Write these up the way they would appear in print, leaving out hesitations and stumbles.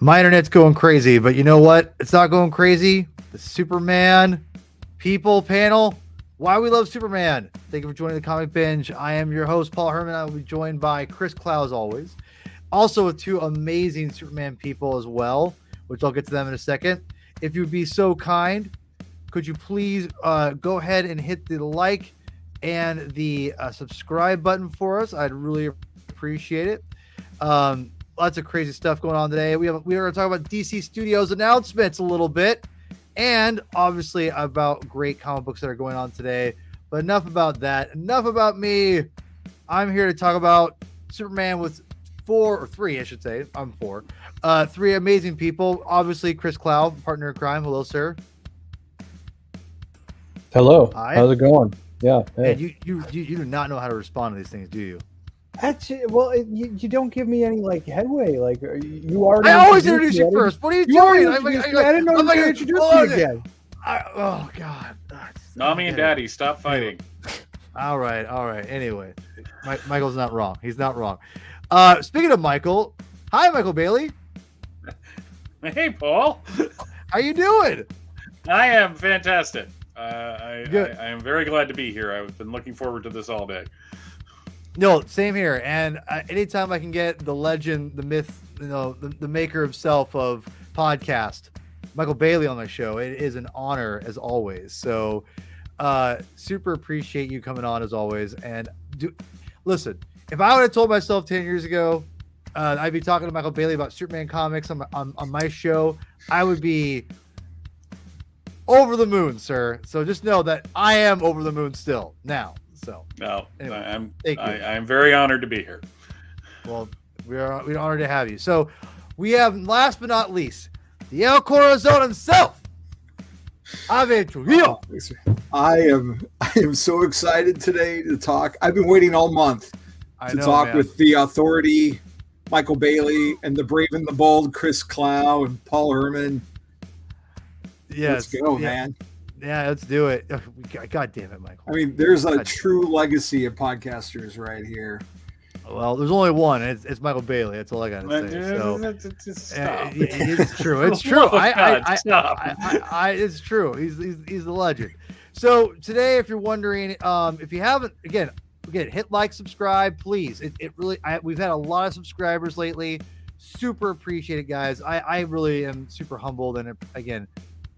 My internet's going crazy, but you know what? It's not going crazy. The Superman people panel. Why we love Superman. Thank you for joining the Comic Binge. I am your host, Paul Herman. I will be joined by Chris Clow as always. Also with two amazing Superman people as well, which I'll get to them in a second. If you'd be so kind, could you please go ahead and hit the like and the subscribe button for us? I'd really appreciate it. Lots of crazy stuff going on today. We are going to talk about DC Studios announcements a little bit, and obviously about great comic books that are going on today. But enough about that. Enough about me. I'm here to talk about Superman with three, I should say. I'm four. Three amazing people. Obviously, Chris Clow, partner in crime. Hello, sir. Hello. Hi. How's it going? Yeah. Hey. And you do not know how to respond to these things, do you? You don't give me any headway. You already. I always introduce you first. What are you doing? I didn't know you were introducing me again. Oh God. Mommy and Daddy, stop fighting. All right. Anyway, Michael's not wrong. He's not wrong. Speaking of Michael, hi, Michael Bailey. Hey, Paul. How you doing? I am fantastic. I am very glad to be here. I've been looking forward to this all day. No, same here. And anytime I can get the legend, the myth, the maker himself of podcast, Michael Bailey on my show, it is an honor as always. So super appreciate you coming on as always. And listen, if I would have told myself 10 years ago, I'd be talking to Michael Bailey about Superman comics on my show, I would be over the moon, sir. So just know that I am over the moon still now. So no, anyway, I'm very honored to be here. Well, we're honored to have you. So we have, last but not least, the El Corazon himself, Ave Trujillo. I am so excited today to talk. I've been waiting all month to talk with the Authority, Michael Bailey, and the Brave and the Bold, Chris Clow and Paul Herman. Yes, let's go, man. Yeah, let's do it. God damn it, Michael. I mean, there's a true legacy of podcasters right here. Well, there's only one. It's Michael Bailey. That's all I gotta say. So it's true. It's true. It's true. He's the legend. So today, if you're wondering, if you haven't, again, hit like, subscribe, please. It really, we've had a lot of subscribers lately. Super appreciate it, guys. I really am super humbled, and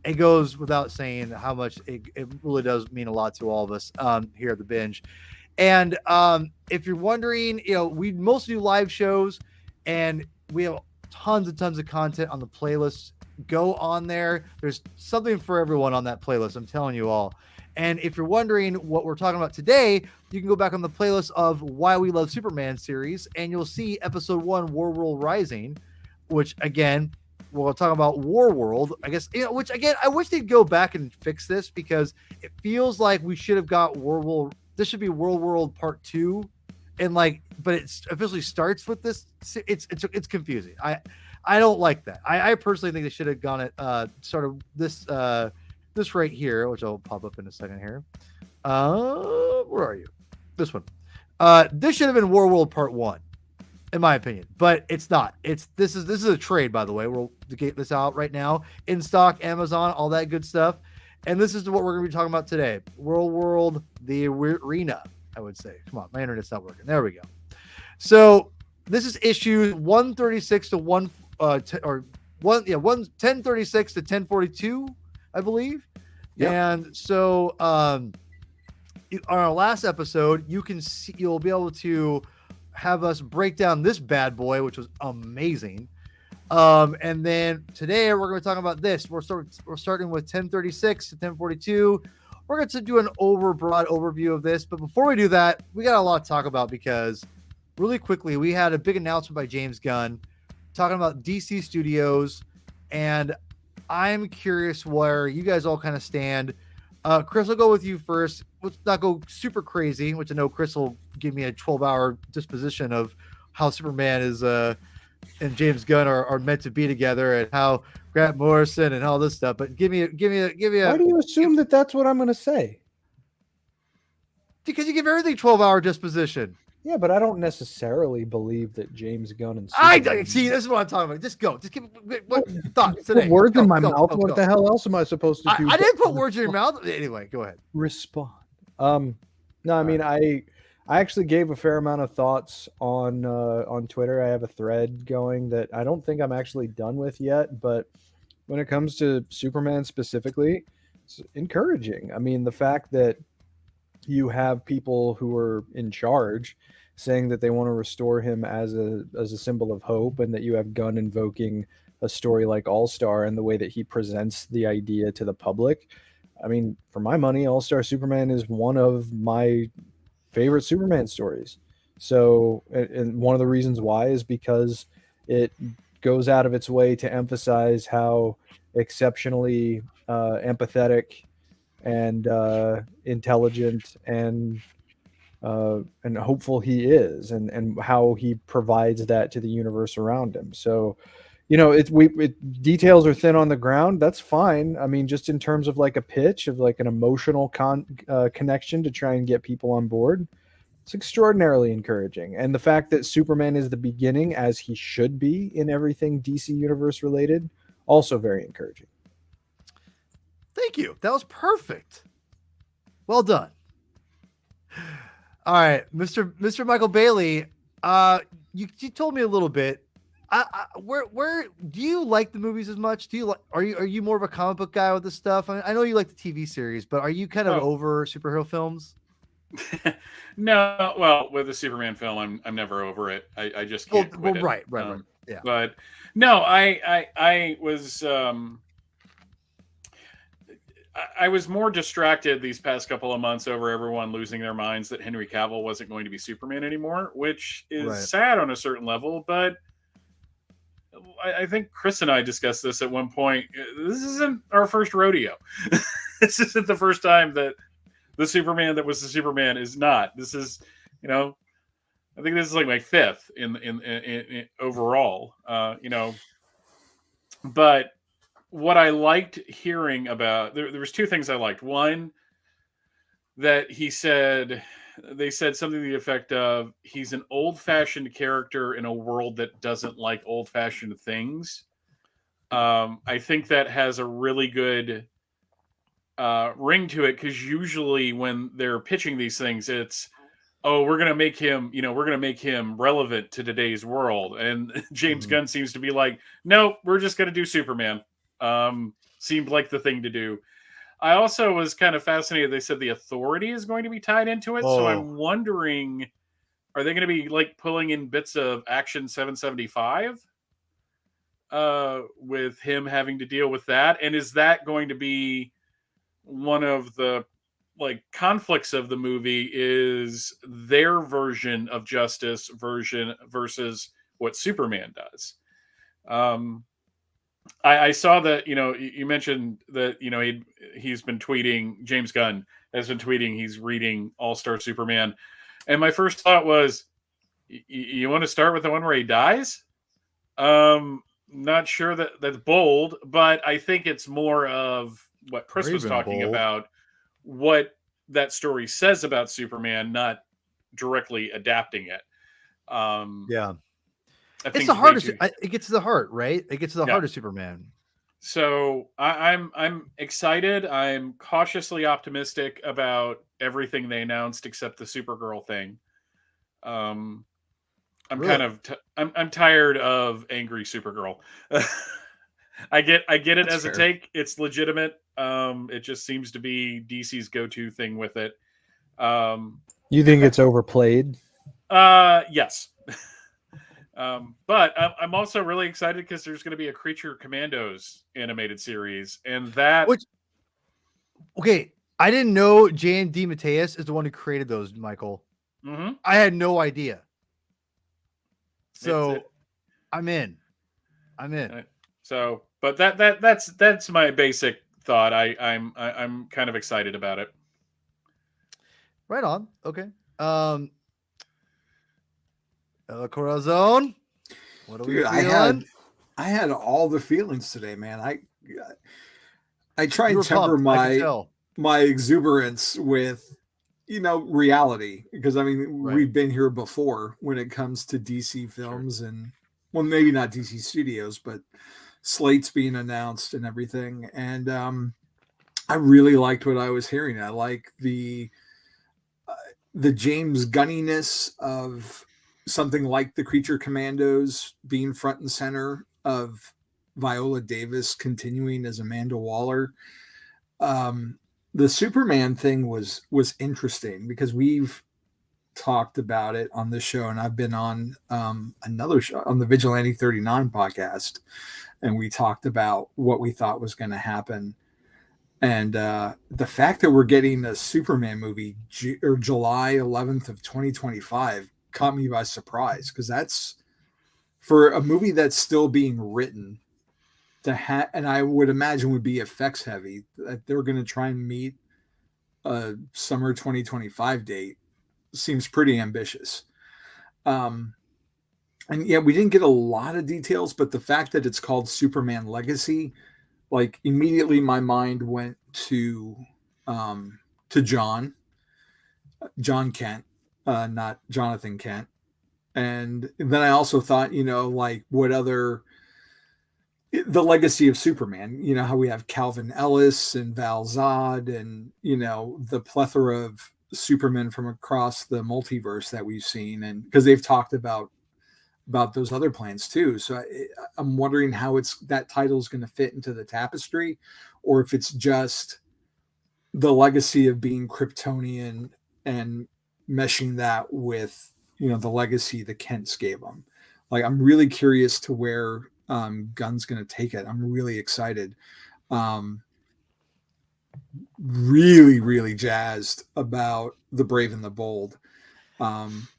it goes without saying how much it really does mean a lot to all of us here at the Binge. And if you're wondering, we mostly do live shows, and we have tons and tons of content on the playlist. Go on there. There's something for everyone on that playlist. I'm telling you all. And if you're wondering what we're talking about today, you can go back on the playlist of Why We Love Superman series, and you'll see episode 1, Warworld Rising, which again, we'll talk about Warworld, I guess, which again, I wish they'd go back and fix this, because it feels like we should have got Warworld. This should be Warworld Part 2, and but it officially starts with this. It's confusing. I don't like that. I personally think they should have gone it started this right here, which I'll pop up in a second here. Where are you? This one. This should have been Warworld Part 1. In my opinion, but it's not. This is a trade, by the way. We'll get this out right now in stock, Amazon, all that good stuff. And this is what we're going to be talking about today. Warworld, the arena, I would say. Come on, my internet's not working. There we go. So this is issues 136 to 1036 to 1042, I believe. Yep. And so on our last episode, you'll be able to have us break down this bad boy, which was amazing. And then today we're going to talk about this. We're starting with 1036 to 1042. We're going to do an broad overview of this. But before we do that, we got a lot to talk about, because really quickly, we had a big announcement by James Gunn talking about DC Studios. And I'm curious where you guys all kind of stand. Chris, I'll go with you first. Let's not go super crazy, which I know Chris will give me a 12-hour disposition of how Superman is and James Gunn are meant to be together, and how Grant Morrison and all this stuff. But give me a. Why do you assume that's what I'm going to say? Because you give everything 12-hour disposition. Yeah, but I don't necessarily believe that James Gunn and I Superman- see. This is what I'm talking about. Just go. Just give what thoughts Put today. words Go, in my go, mouth. go, What go. the hell else am I supposed to do? I didn't put words in your mouth. Anyway, go ahead. Respond. No, I mean I actually gave a fair amount of thoughts on Twitter. I have a thread going that I don't think I'm actually done with yet, but when it comes to Superman specifically, it's encouraging. I mean, the fact that you have people who are in charge saying that they want to restore him as a symbol of hope, and that you have Gunn invoking a story like All Star and the way that he presents the idea to the public. I mean, for my money, All Star Superman is one of my favorite Superman stories. So, and one of the reasons why is because it goes out of its way to emphasize how exceptionally empathetic and intelligent and hopeful he is, and how he provides that to the universe around him. So, details are thin on the ground. That's fine. I mean, just in terms of like a pitch of like an emotional connection to try and get people on board, it's extraordinarily encouraging. And the fact that Superman is the beginning, as he should be in everything DC universe related, also very encouraging. Thank you. That was perfect. Well done. All right, Mr. Michael Bailey. You told me a little bit. Where do you like the movies as much? Do you like? Are you more of a comic book guy with this stuff? I know you like the TV series, but are you kind of over superhero films? No, well, with the Superman film, I'm never over it. I just can't quit it. Right. Yeah. But no, I was I was more distracted these past couple of months over everyone losing their minds that Henry Cavill wasn't going to be Superman anymore, which is sad on a certain level. But I think Chris and I discussed this at one point. This isn't our first rodeo. This isn't the first time that the Superman that was the Superman is not. This is, I think this is like my fifth in overall. But what I liked hearing about, there was two things I liked. One, that they said something to the effect of, he's an old-fashioned character in a world that doesn't like old-fashioned things. I think that has a really good ring to it, because usually when they're pitching these things, it's, we're going to make him relevant to today's world. And James Gunn seems to be like, no, we're just going to do Superman. Seemed like the thing to do. I also was kind of fascinated. They said the Authority is going to be tied into it. So I'm wondering, are they going to be like pulling in bits of Action 775 with him having to deal with that? And is that going to be one of the conflicts of the movie, is their version of justice versus what Superman does? I saw that, you mentioned that, he's been tweeting, James Gunn has been tweeting, he's reading All-Star Superman. And my first thought was, you want to start with the one where he dies? Not sure that's bold, but I think it's more of what Chris was talking about, what that story says about Superman, not directly adapting it. Yeah. It's the hardest. It gets to the heart, right? It gets to the heart of Superman. So I'm excited. I'm cautiously optimistic about everything they announced, except the Supergirl thing. I'm tired of angry Supergirl. I get it. That's as fair. A take. It's legitimate. It just seems to be DC's go-to thing with it. You think it's overplayed? Yes. But I'm also really excited because there's going to be a Creature Commandos animated series, and that. I didn't know J.M. DeMatteis is the one who created those, Michael. Mm-hmm. I had no idea. So, I'm in. So, but that's my basic thought. I'm kind of excited about it. Right on. Okay. El Corazon, what are we feeling? I had all the feelings today, man. I try and temper my exuberance with reality, because I mean, Right. we've been here before when it comes to DC films and, well, maybe not DC Studios, but slates being announced and everything. And I really liked what I was hearing. I like the James Gunniness of something like the Creature Commandos being front and center, of Viola Davis continuing as Amanda Waller. The Superman thing was interesting because we've talked about it on this show, and I've been on another show on the Vigilante 39 podcast, and we talked about what we thought was going to happen. And the fact that we're getting a Superman movie July 11th of 2025 caught me by surprise, because that's for a movie that's still being written to and I would imagine would be effects heavy, that they're going to try and meet a summer 2025 date seems pretty ambitious. And yeah, we didn't get a lot of details, but the fact that it's called Superman Legacy, like, immediately my mind went to John Kent, not Jonathan Kent. And then I also thought, like, what other, the legacy of Superman, how we have Calvin Ellis and Val Zod and, the plethora of Supermen from across the multiverse that we've seen. And because they've talked about those other plans too. So I'm wondering how that title is going to fit into the tapestry, or if it's just the legacy of being Kryptonian and meshing that with, the legacy the Kents gave them. Like, I'm really curious to where Gunn's going to take it. I'm really excited. Really, really jazzed about The Brave and the Bold.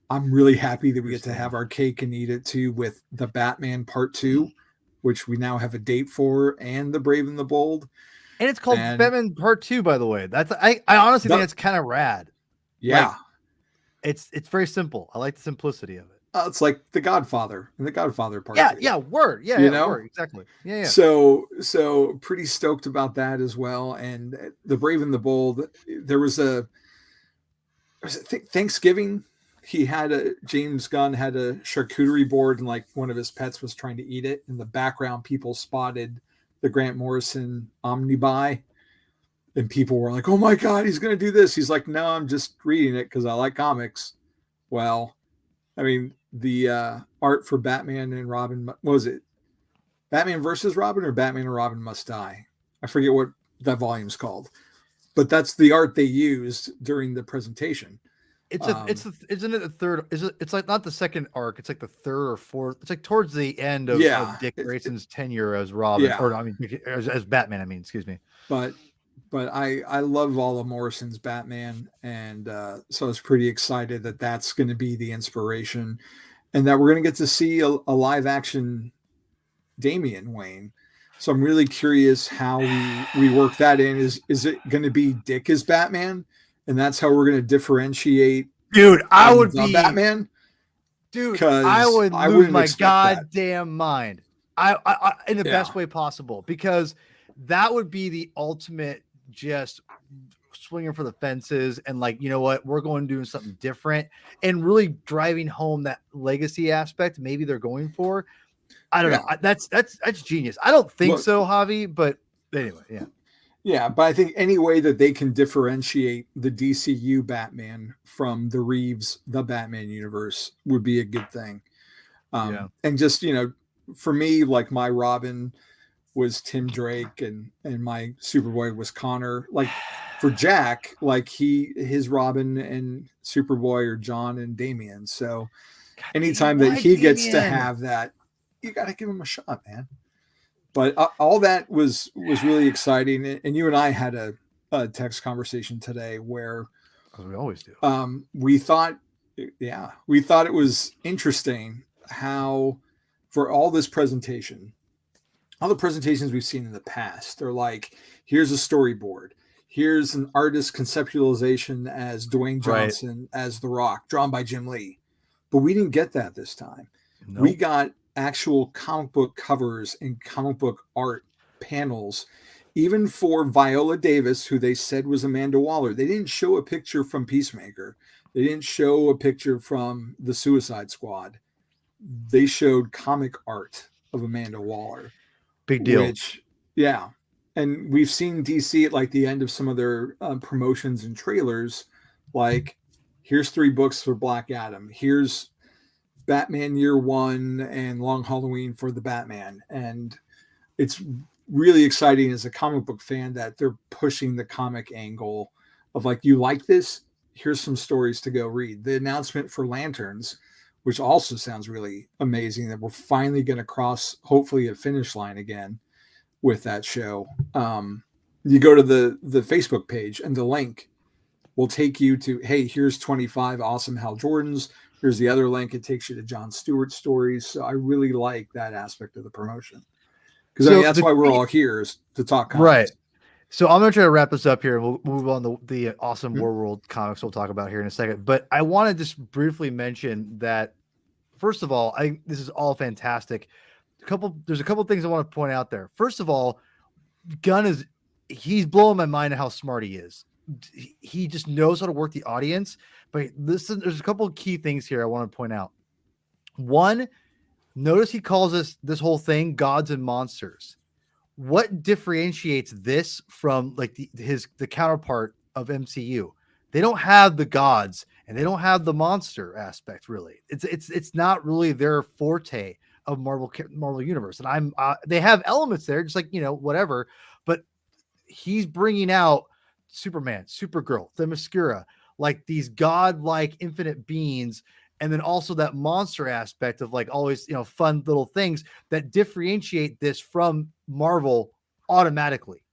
I'm really happy that we get to have our cake and eat it too with the Batman Part 2, which we now have a date for, and The Brave and the Bold. And it's called Batman Part 2, by the way. That's I honestly think it's kind of rad. Yeah. Like, it's very simple. I like the simplicity of it. It's like The Godfather and The Godfather Part 2. Yeah, word. Yeah, word. Exactly. Yeah. So pretty stoked about that as well. And The Brave and the Bold, there was Thanksgiving. James Gunn had a charcuterie board, and like one of his pets was trying to eat it. In the background, people spotted the Grant Morrison Omnibuy, and people were like, "Oh my God, he's going to do this." He's like, "No, I'm just reading it because I like comics." Well, I mean, the art for Batman and Robin, what was it Batman versus Robin or Batman and Robin Must Die? I forget what that volume's called, but that's the art they used during the presentation. Isn't it the third? It's like not the second arc. It's like the third or fourth. It's like towards the end of Dick Grayson's tenure as Robin, or I mean, as Batman. I mean, excuse me. But I love all of Morrison's Batman, and so I was pretty excited that that's going to be the inspiration, and that we're going to get to see a live action Damian Wayne. So I'm really curious how we work that in. Is it going to be Dick as Batman? And that's how we're going to differentiate. Dude, I would be Batman. Dude, I would lose my goddamn mind. I in the best way possible, because that would be the ultimate just swinging for the fences and like, you know what, we're going to do something different and really driving home that legacy aspect. Maybe they're going for. I don't know. That's genius. I don't think so, Javi, but anyway, yeah. Yeah, but I think any way that they can differentiate the DCU Batman from the Reeves, the Batman universe, would be a good thing. And just, for me, like, my Robin was Tim Drake and my Superboy was Connor. Like, for Jack, like, his Robin and Superboy are John and Damian. So anytime that he gets to have that, you got to give him a shot, man. But all that was really exciting. And you and I had a text conversation today where, as we always do, we thought it was interesting how, for all this presentation, all the presentations we've seen in the past, they're like, here's a storyboard, here's an artist conceptualization as Dwayne Johnson as The Rock, drawn by Jim Lee. But we didn't get that this time. Nope. We got actual comic book covers and comic book art panels even for Viola Davis, who they said was Amanda Waller, they didn't show a picture from Peacemaker. They didn't show a picture from the Suicide Squad. They showed comic art of Amanda Waller. Big deal. Which, yeah. And we've seen DC at like the end of some of their promotions and trailers, like, here's 3 books for Black Adam. Here's Batman Year One and Long Halloween for the Batman. And it's really exciting as a comic book fan that they're pushing the comic angle of like, you like this? Here's some stories to go read. The announcement for Lanterns, which also sounds really amazing, that we're finally going to cross, hopefully, a finish line again with that show. You go to the Facebook page and the link will take you to, hey, here's 25 awesome Hal Jordans. Here's the other link. It takes you to John Stewart stories. So I really like that aspect of the promotion. Because that's why we're all here, is to talk comics. Right. So I'm going to try to wrap this up here. We'll move on to the awesome Warworld comics we'll talk about here in a second. But I want to just briefly mention that, first of all, I think this is all fantastic. There's a couple things I want to point out there. First of all, Gunn he's blowing my mind at how smart he is. He just knows how to work the audience. But listen, there's a couple of key things here I want to point out. One, notice he calls this whole thing gods and monsters. What differentiates this from like the counterpart of MCU? They don't have the gods and they don't have the monster aspect, really. It's not really their forte of Marvel Universe. And they have elements there, just like, whatever. But he's bringing out Superman, Supergirl, Themyscira, like these godlike infinite beings. And then also that monster aspect of like always, fun little things that differentiate this from Marvel automatically,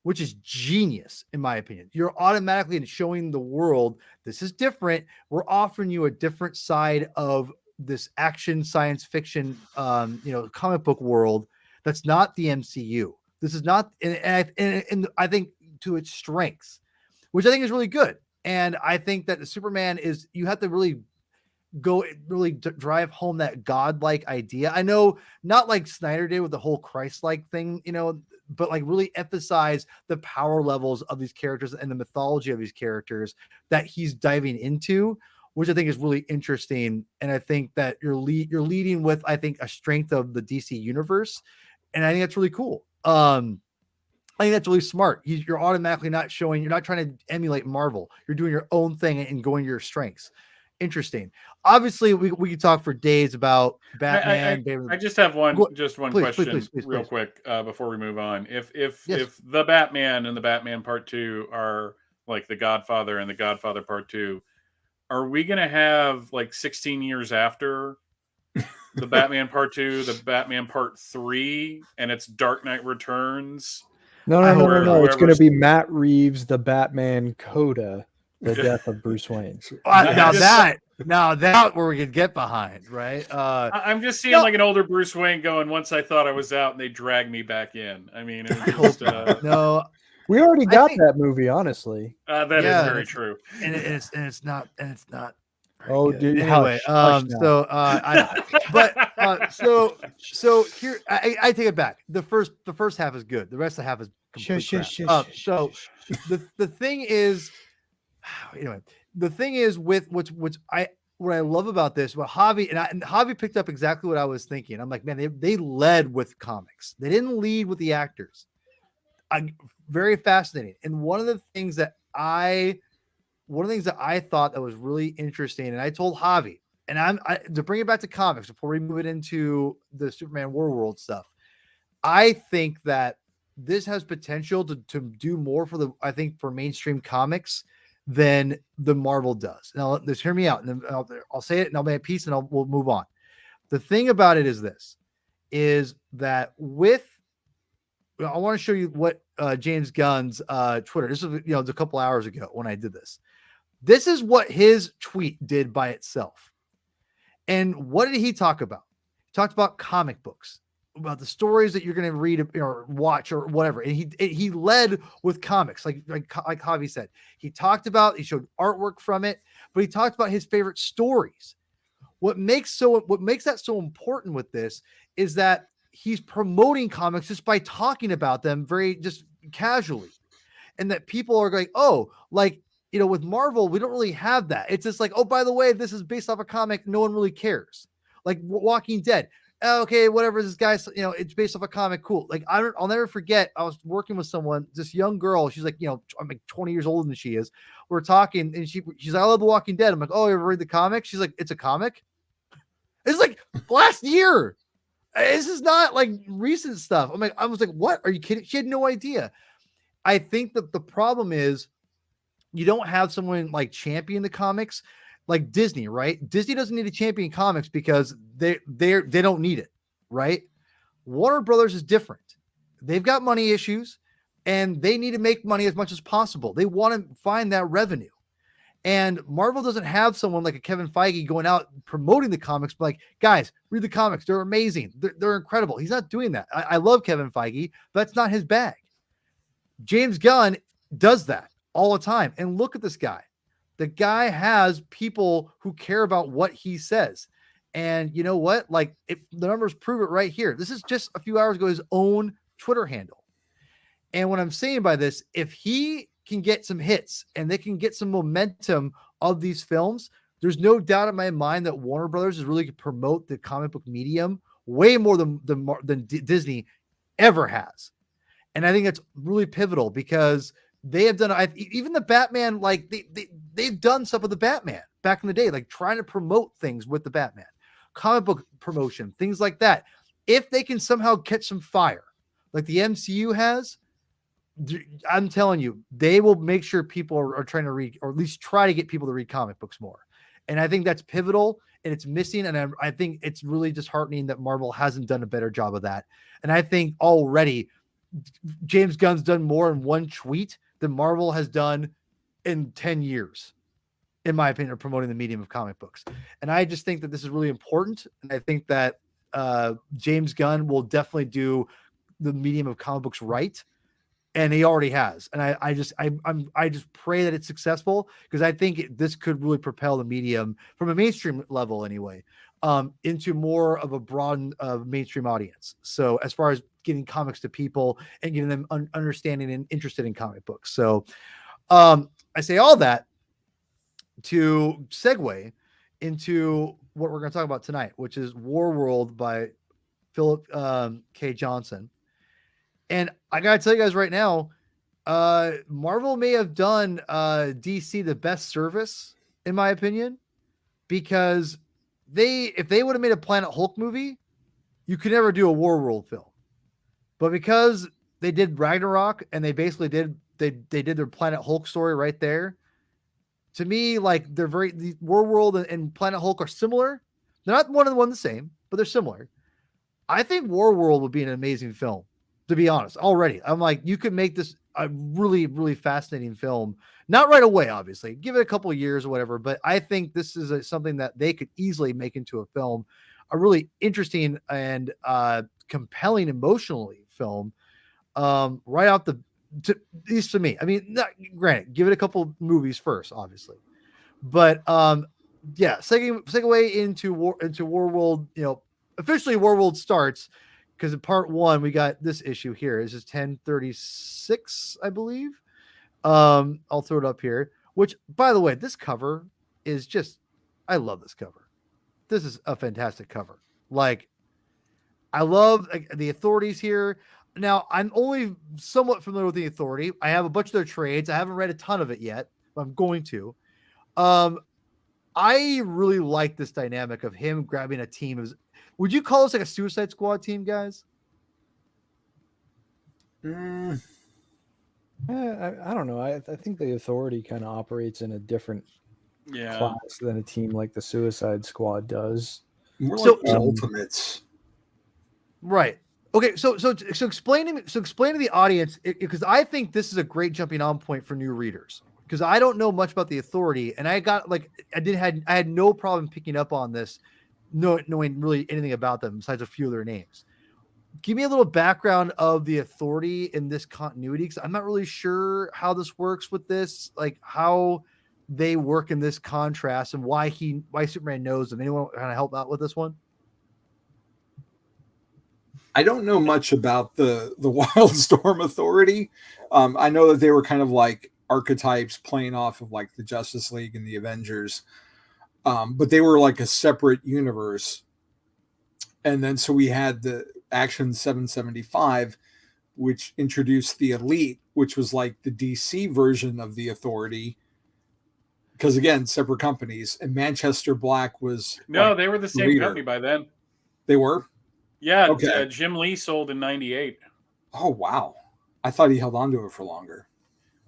which is genius, in my opinion. You're automatically showing the world, this is different. We're offering you a different side of this action science fiction, comic book world that's not the MCU. This is not, and I think to its strengths, which I think is really good. And I think that the Superman you have to really drive home that godlike idea. I know not like Snyder did with the whole Christ-like thing, but like really emphasize the power levels of these characters and the mythology of these characters that he's diving into, which I think is really interesting. And I think that you're leading with, I think, a strength of the DC universe. And I think that's really cool. I think that's really smart. You're automatically you're not trying to emulate Marvel. You're doing your own thing and going your strengths. Interesting. Obviously, we could talk for days about Batman. I just have one question, please, real quick, before we move on. If Yes. the Batman and the Batman Part 2 are like the Godfather and the Godfather Part 2, are we going to have like 16 years after the Batman Part 2, the Batman Part 3, and it's Dark Knight Returns? No. It's going to be Matt Reeves, the Batman Coda. The death of Bruce Wayne. Now that where we could get behind, right? I'm just seeing like an older Bruce Wayne going, once I thought I was out and they dragged me back in. I mean, it was just, no, we already got that movie, honestly. That is very true. And it's not. Oh, good. dude. Anyway, so here I take it back. The first half is good. The rest of the half is complete crap. So the thing is, anyway, the thing is with what I love about this, what Javi picked up exactly what I was thinking. I'm like, man, they led with comics. They didn't lead with the actors. Very fascinating. And one of the things that I thought that was really interesting, and I told Javi, and to bring it back to comics before we move it into the Superman Warworld stuff, I think that this has potential to do more for mainstream comics than the Marvel does. Now, just hear me out, and then I'll say it, and I'll make a piece, and we'll move on. The thing about it is that I want to show you what James Gunn's Twitter. This was a couple hours ago when I did this. This is what his tweet did by itself. And what did he talk about? He talked about comic books, about the stories that you're going to read or watch or whatever. And he led with comics, like Javi said. He showed artwork from it, but he talked about his favorite stories. What makes that so important with this is that he's promoting comics just by talking about them very just casually. And that people are going, oh, like, you know, with Marvel, we don't really have that. It's just like, oh, by the way, this is based off a comic. No one really cares. Like Walking Dead. Okay, whatever, this guy's, you know, it's based off a comic. Cool. Like, I'll never forget. I was working with someone, this young girl. She's like, you know, I'm like 20 years older than she is. We're talking and she's like, I love The Walking Dead. I'm like, oh, you ever read the comic? She's like, it's a comic. It's like last year. This is not like recent stuff. I was like, what? Are you kidding? She had no idea. I think that the problem is you don't have someone like champion the comics like Disney, right? Disney doesn't need to champion comics because they don't need it, right? Warner Brothers is different. They've got money issues and they need to make money as much as possible. They want to find that revenue. And Marvel doesn't have someone like a Kevin Feige going out promoting the comics, but like, guys, read the comics. They're amazing. They're incredible. He's not doing that. I love Kevin Feige, but that's not his bag. James Gunn does that all the time. And look at this guy. The guy has people who care about what he says. And you know what? Like the numbers prove it right here. This is just a few hours ago, his own Twitter handle. And what I'm saying by this, if he can get some hits and they can get some momentum of these films, there's no doubt in my mind that Warner Brothers is really going to promote the comic book medium way more than Disney ever has. And I think it's really pivotal because they have done, even the Batman, like they've done stuff with the Batman back in the day, like trying to promote things with the Batman, comic book promotion, things like that. If they can somehow catch some fire like the MCU has, I'm telling you, they will make sure people are trying to read, or at least try to get people to read comic books more. And I think that's pivotal and it's missing. And I think it's really disheartening that Marvel hasn't done a better job of that. And I think already James Gunn's done more in one tweet than Marvel has done in 10 years, in my opinion, of promoting the medium of comic books. And I just think that this is really important. And I think that James Gunn will definitely do the medium of comic books right. And he already has. And I just pray that it's successful because I think this could really propel the medium from a mainstream level anyway, into more of a broad mainstream audience. So as far as getting comics to people and getting them understanding and interested in comic books. So I say all that to segue into what we're going to talk about tonight, which is Warworld by Philip K. Johnson. And I got to tell you guys right now, Marvel may have done DC the best service, in my opinion, because if they would have made a Planet Hulk movie, you could never do a Warworld film. But because they did Ragnarok and they basically did their Planet Hulk story right there, to me, like the Warworld and Planet Hulk are similar. They're not one the same, but they're similar. I think Warworld would be an amazing film. To be honest, already, I'm like, you could make this a really, really fascinating film. Not right away, obviously. Give it a couple of years or whatever. But I think this is something that they could easily make into a film, a really interesting and compelling emotionally film. Right out at least to me. I mean, granted, give it a couple movies first, obviously. But yeah, segue into Warworld. You know, officially Warworld starts. Because in part one, we got this issue here. This is 1036, I believe. I'll throw it up here. Which, by the way, this cover is just, I love this cover. This is a fantastic cover. Like, I love the Authorities here. Now, I'm only somewhat familiar with the Authority. I have a bunch of their trades. I haven't read a ton of it yet, but I'm going to. I really like this dynamic of him grabbing a team. Would you call this like a Suicide Squad team, guys? I don't know. I think the Authority kind of operates in a different class than a team like the Suicide Squad does. More like the Ultimates. Right. Okay. So explain to the audience, because I think this is a great jumping on point for new readers. Because I don't know much about the Authority, and I had no problem picking up on this, knowing really anything about them besides a few of their names. Give me a little background of the Authority in this continuity, because I'm not really sure how this works with this, like how they work in this contrast and why Superman knows them. Anyone kind of help out with this one? I don't know much about the Wildstorm Authority. I know that they were kind of like archetypes playing off of like the Justice League and the Avengers, but they were like a separate universe. And then so we had the Action 775, which introduced the Elite, which was like the DC version of the Authority. Because again, separate companies, and Manchester Black was they were the same company by then. They were. Yeah, okay. Jim Lee sold in '98. Oh wow, I thought he held on to it for longer.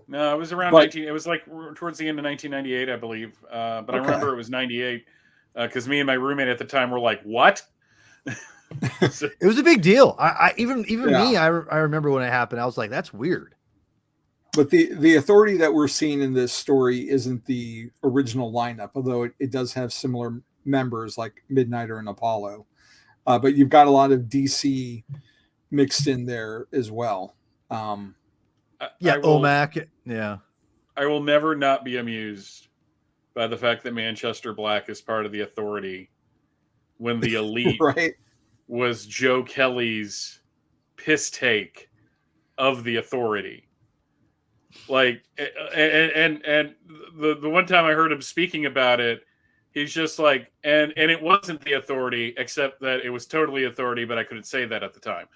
No, it was around 19. It was like towards the end of 1998, I believe. But I remember it was '98 because me and my roommate at the time were like, "What?" So, it was a big deal. Even me, I remember when it happened. I was like, "That's weird." But the Authority that we're seeing in this story isn't the original lineup, although it does have similar members like Midnighter and Apollo. But you've got a lot of DC mixed in there as well. OMAC. Yeah. I will never not be amused by the fact that Manchester Black is part of the Authority when the Elite was Joe Kelly's piss take of the Authority. Like, and the one time I heard him speaking about it, he's just like, and it wasn't the Authority, except that it was totally Authority, but I couldn't say that at the time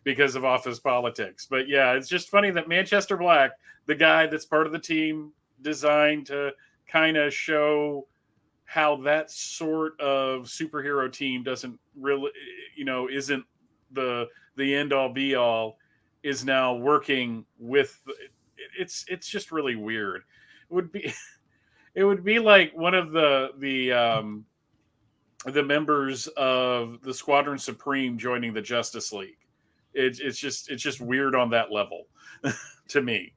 because of office politics. But yeah, it's just funny that Manchester Black, the guy that's part of the team designed to kind of show how that sort of superhero team doesn't really, isn't the end all be all, is now working with. It's just really weird. It would be like one of the members of the Squadron Supreme joining the Justice League. It's just weird on that level to me.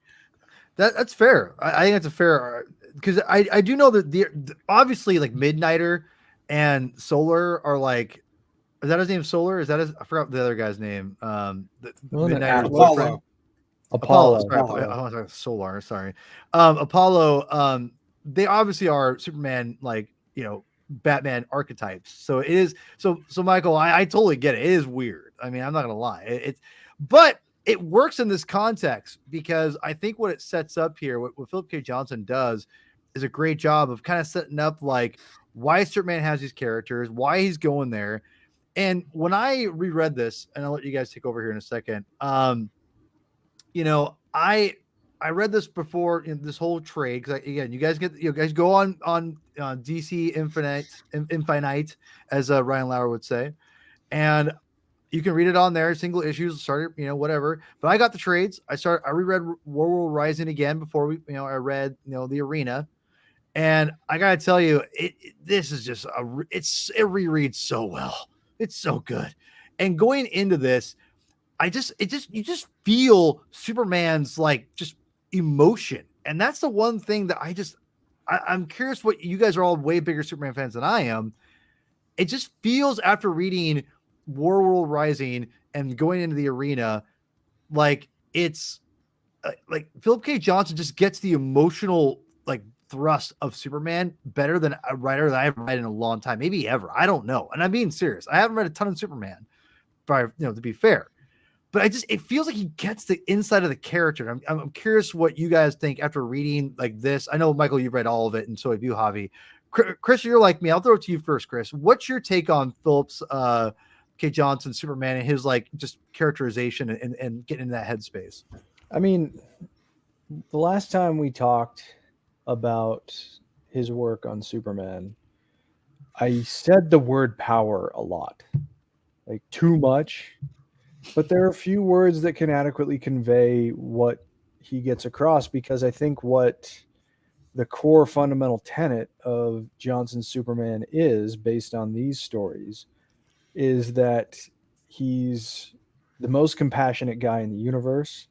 That's fair. I think that's a fair, because I do know that the obviously like Midnighter and Solar are like, is that his name? Solar? Is that I forgot the other guy's name. Midnighter's boyfriend. Apollo. Sorry, Solar. Sorry. Apollo. They obviously are Superman, like, Batman archetypes. So it is. So Michael, I totally get it. It is weird. I mean, I'm not gonna lie. But it works in this context, because I think what it sets up here, what Philip K. Johnson does, is a great job of kind of setting up like why Superman has these characters, why he's going there. And when I reread this, and I'll let you guys take over here in a second, I read this before in this whole trade, because again, you guys go on DC Infinite, as Ryan Lauer would say, and you can read it on there, single issues, started, whatever. But I got the trades. I reread Warworld Rising again before I read the Arena, and I gotta tell you, this is just it rereads so well. It's so good. And going into this, you just feel Superman's like just emotion. And that's the one thing that I'm curious what you guys are all way bigger Superman fans than I am. It just feels, after reading Warworld Rising and going into the Arena, like it's like Philip K. Johnson just gets the emotional like thrust of Superman better than a writer that I've read in a long time, maybe ever. I don't know. And I'm being serious. I haven't read a ton of Superman, to be fair, but it feels like he gets the inside of the character. I'm curious what you guys think after reading like this. I know, Michael, you've read all of it, and so have you, Javi. Chris, you're like me. I'll throw it to you first, Chris. What's your take on Philip's K. Johnson Superman and his like just characterization and getting in that headspace? I mean, the last time we talked about his work on Superman, I said the word power a lot, like too much, but there are a few words that can adequately convey what he gets across, because I think what the core fundamental tenet of Johnson's Superman is, based on these stories, is that he's the most compassionate guy in the universe,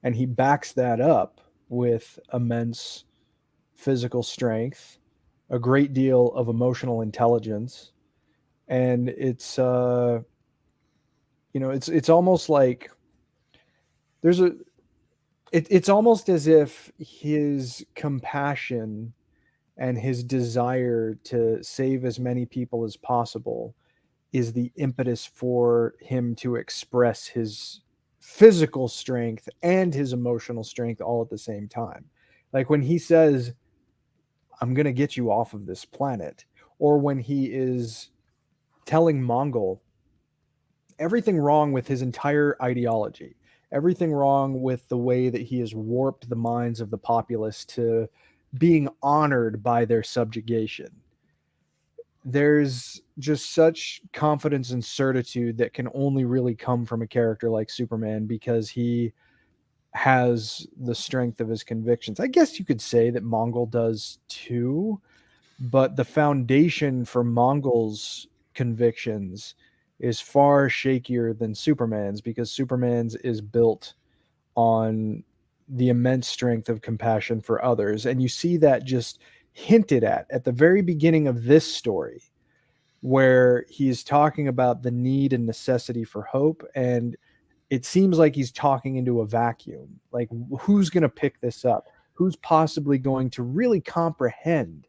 and he backs that up with immense physical strength, a great deal of emotional intelligence, and it's almost like it's almost as if his compassion and his desire to save as many people as possible is the impetus for him to express his physical strength and his emotional strength all at the same time. Like when he says, I'm going to get you off of this planet, or when he is telling Mongol everything wrong with his entire ideology, everything wrong with the way that he has warped the minds of the populace to being honored by their subjugation. There's just such confidence and certitude that can only really come from a character like Superman because he has the strength of his convictions. I guess you could say that Mongol does too, but the foundation for Mongol's convictions is far shakier than Superman's, because Superman's is built on the immense strength of compassion for others. And you see that just hinted at the very beginning of this story, where he's talking about the need and necessity for hope. And it seems like he's talking into a vacuum. Like, who's going to pick this up? Who's possibly going to really comprehend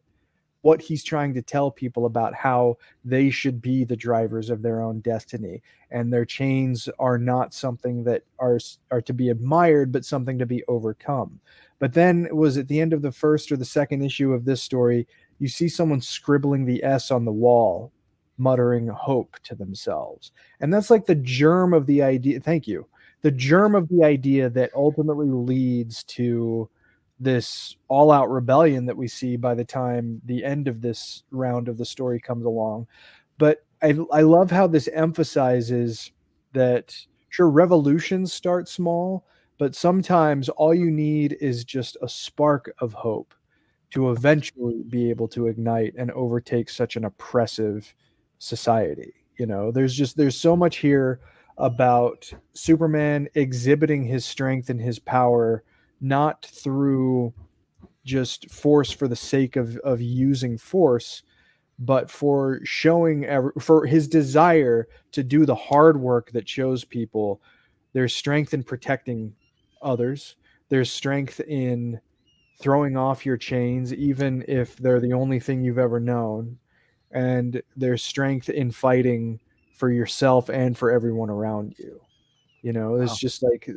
what he's trying to tell people about how they should be the drivers of their own destiny, and their chains are not something that are to be admired, but something to be overcome. But then it was at the end of the first or the second issue of this story, you see someone scribbling the S on the wall, muttering hope to themselves. And that's like the germ of the idea. Thank you. The germ of the idea that ultimately leads to this all-out rebellion that we see by the time the end of this round of the story comes along. But I love how this emphasizes that, sure, revolutions start small, but sometimes all you need is just a spark of hope to eventually be able to ignite and overtake such an oppressive society. You know, there's so much here about Superman exhibiting his strength and his power, not through just force for the sake of using force, but for showing for his desire to do the hard work that shows people there's strength in protecting others. There's strength in throwing off your chains, even if they're the only thing you've ever known. And there's strength in fighting for yourself and for everyone around you. You know, it's just like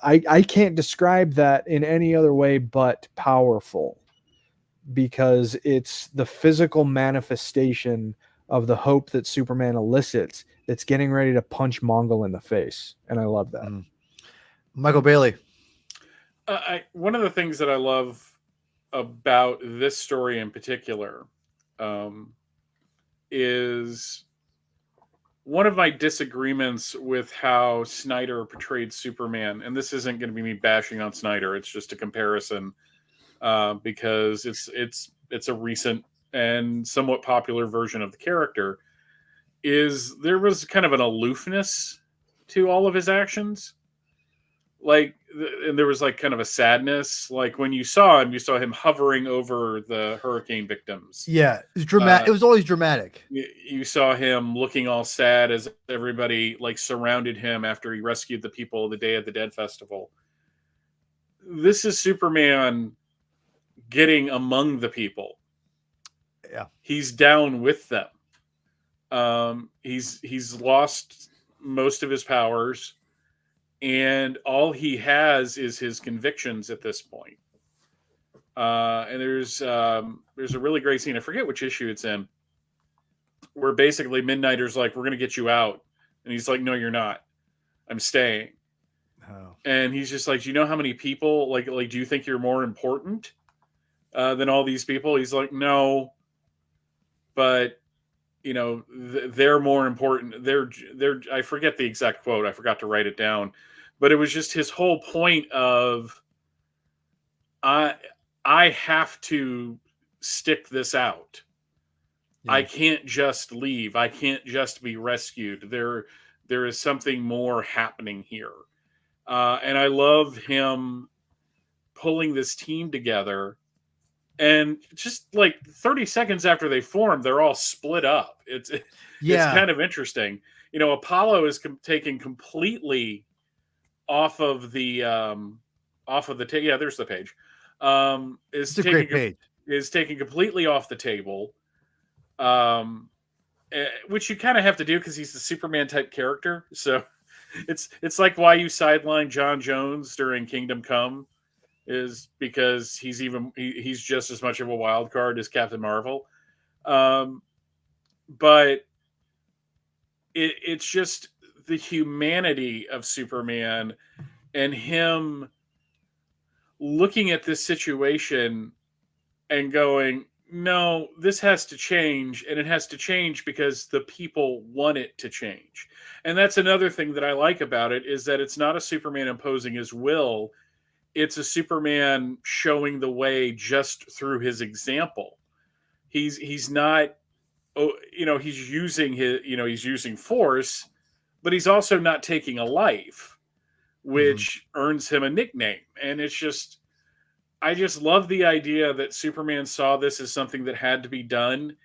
I can't describe that in any other way but powerful, because it's the physical manifestation of the hope that Superman elicits that's getting ready to punch Mongol in the face. And I love that. Michael Bailey. One of the things that I love about this story in particular is one of my disagreements with how Snyder portrayed Superman. And this isn't going to be me bashing on Snyder. It's just a comparison because it's a recent and somewhat popular version of the character. Is there was kind of an aloofness to all of his actions. Like, and there was like kind of a sadness. Like when you saw him hovering over the hurricane victims. Yeah, it was dramatic. It was always dramatic. You saw him looking all sad as everybody like surrounded him after he rescued the people the Day of the Dead festival. This is Superman getting among the people. Yeah, he's down with them. He's lost most of his powers. And all he has is his convictions at this point. And there's a really great scene. I forget which issue it's in, where basically Midnighter's like, "We're going to get you out," and he's like, "No, you're not. I'm staying." Oh. And he's just like, "Do you know how many people like? Do you think you're more important than all these people?" He's like, "No, but." You know, they're more important. They're. I forget the exact quote. I forgot to write it down, but it was just his whole point of, I have to stick this out. Yeah. I can't just leave. I can't just be rescued. There is something more happening here, and I love him pulling this team together. And just like 30 seconds after they form, they're all split up. It's kind of interesting. You know, Apollo is taken completely off of the yeah, there's the page. Is taken completely off the table. which you kind of have to do because he's the Superman type character. So it's like why you sideline John Jones during Kingdom Come is because he's just as much of a wild card as Captain Marvel. But it's just the humanity of Superman and him looking at this situation and going, no, this has to change, and it has to change because the people want it to change. And that's another thing that I like about it, is that it's not a Superman imposing his will. It's a Superman showing the way just through his example. He's not, he's using he's using force, but he's also not taking a life, which earns him a nickname. And it's just, I just love the idea that Superman saw this as something that had to be done.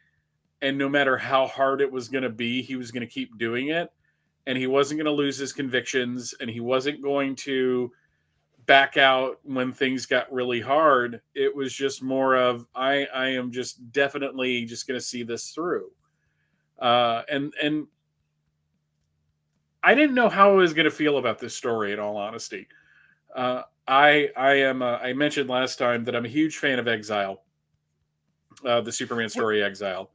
And no matter how hard it was going to be, he was going to keep doing it. And he wasn't going to lose his convictions. And he wasn't going to back out when things got really hard. It was just more of, I am just definitely just going to see this through. And I didn't know how I was going to feel about this story, in all honesty. I mentioned last time that I'm a huge fan of Exile, the Superman story Exile.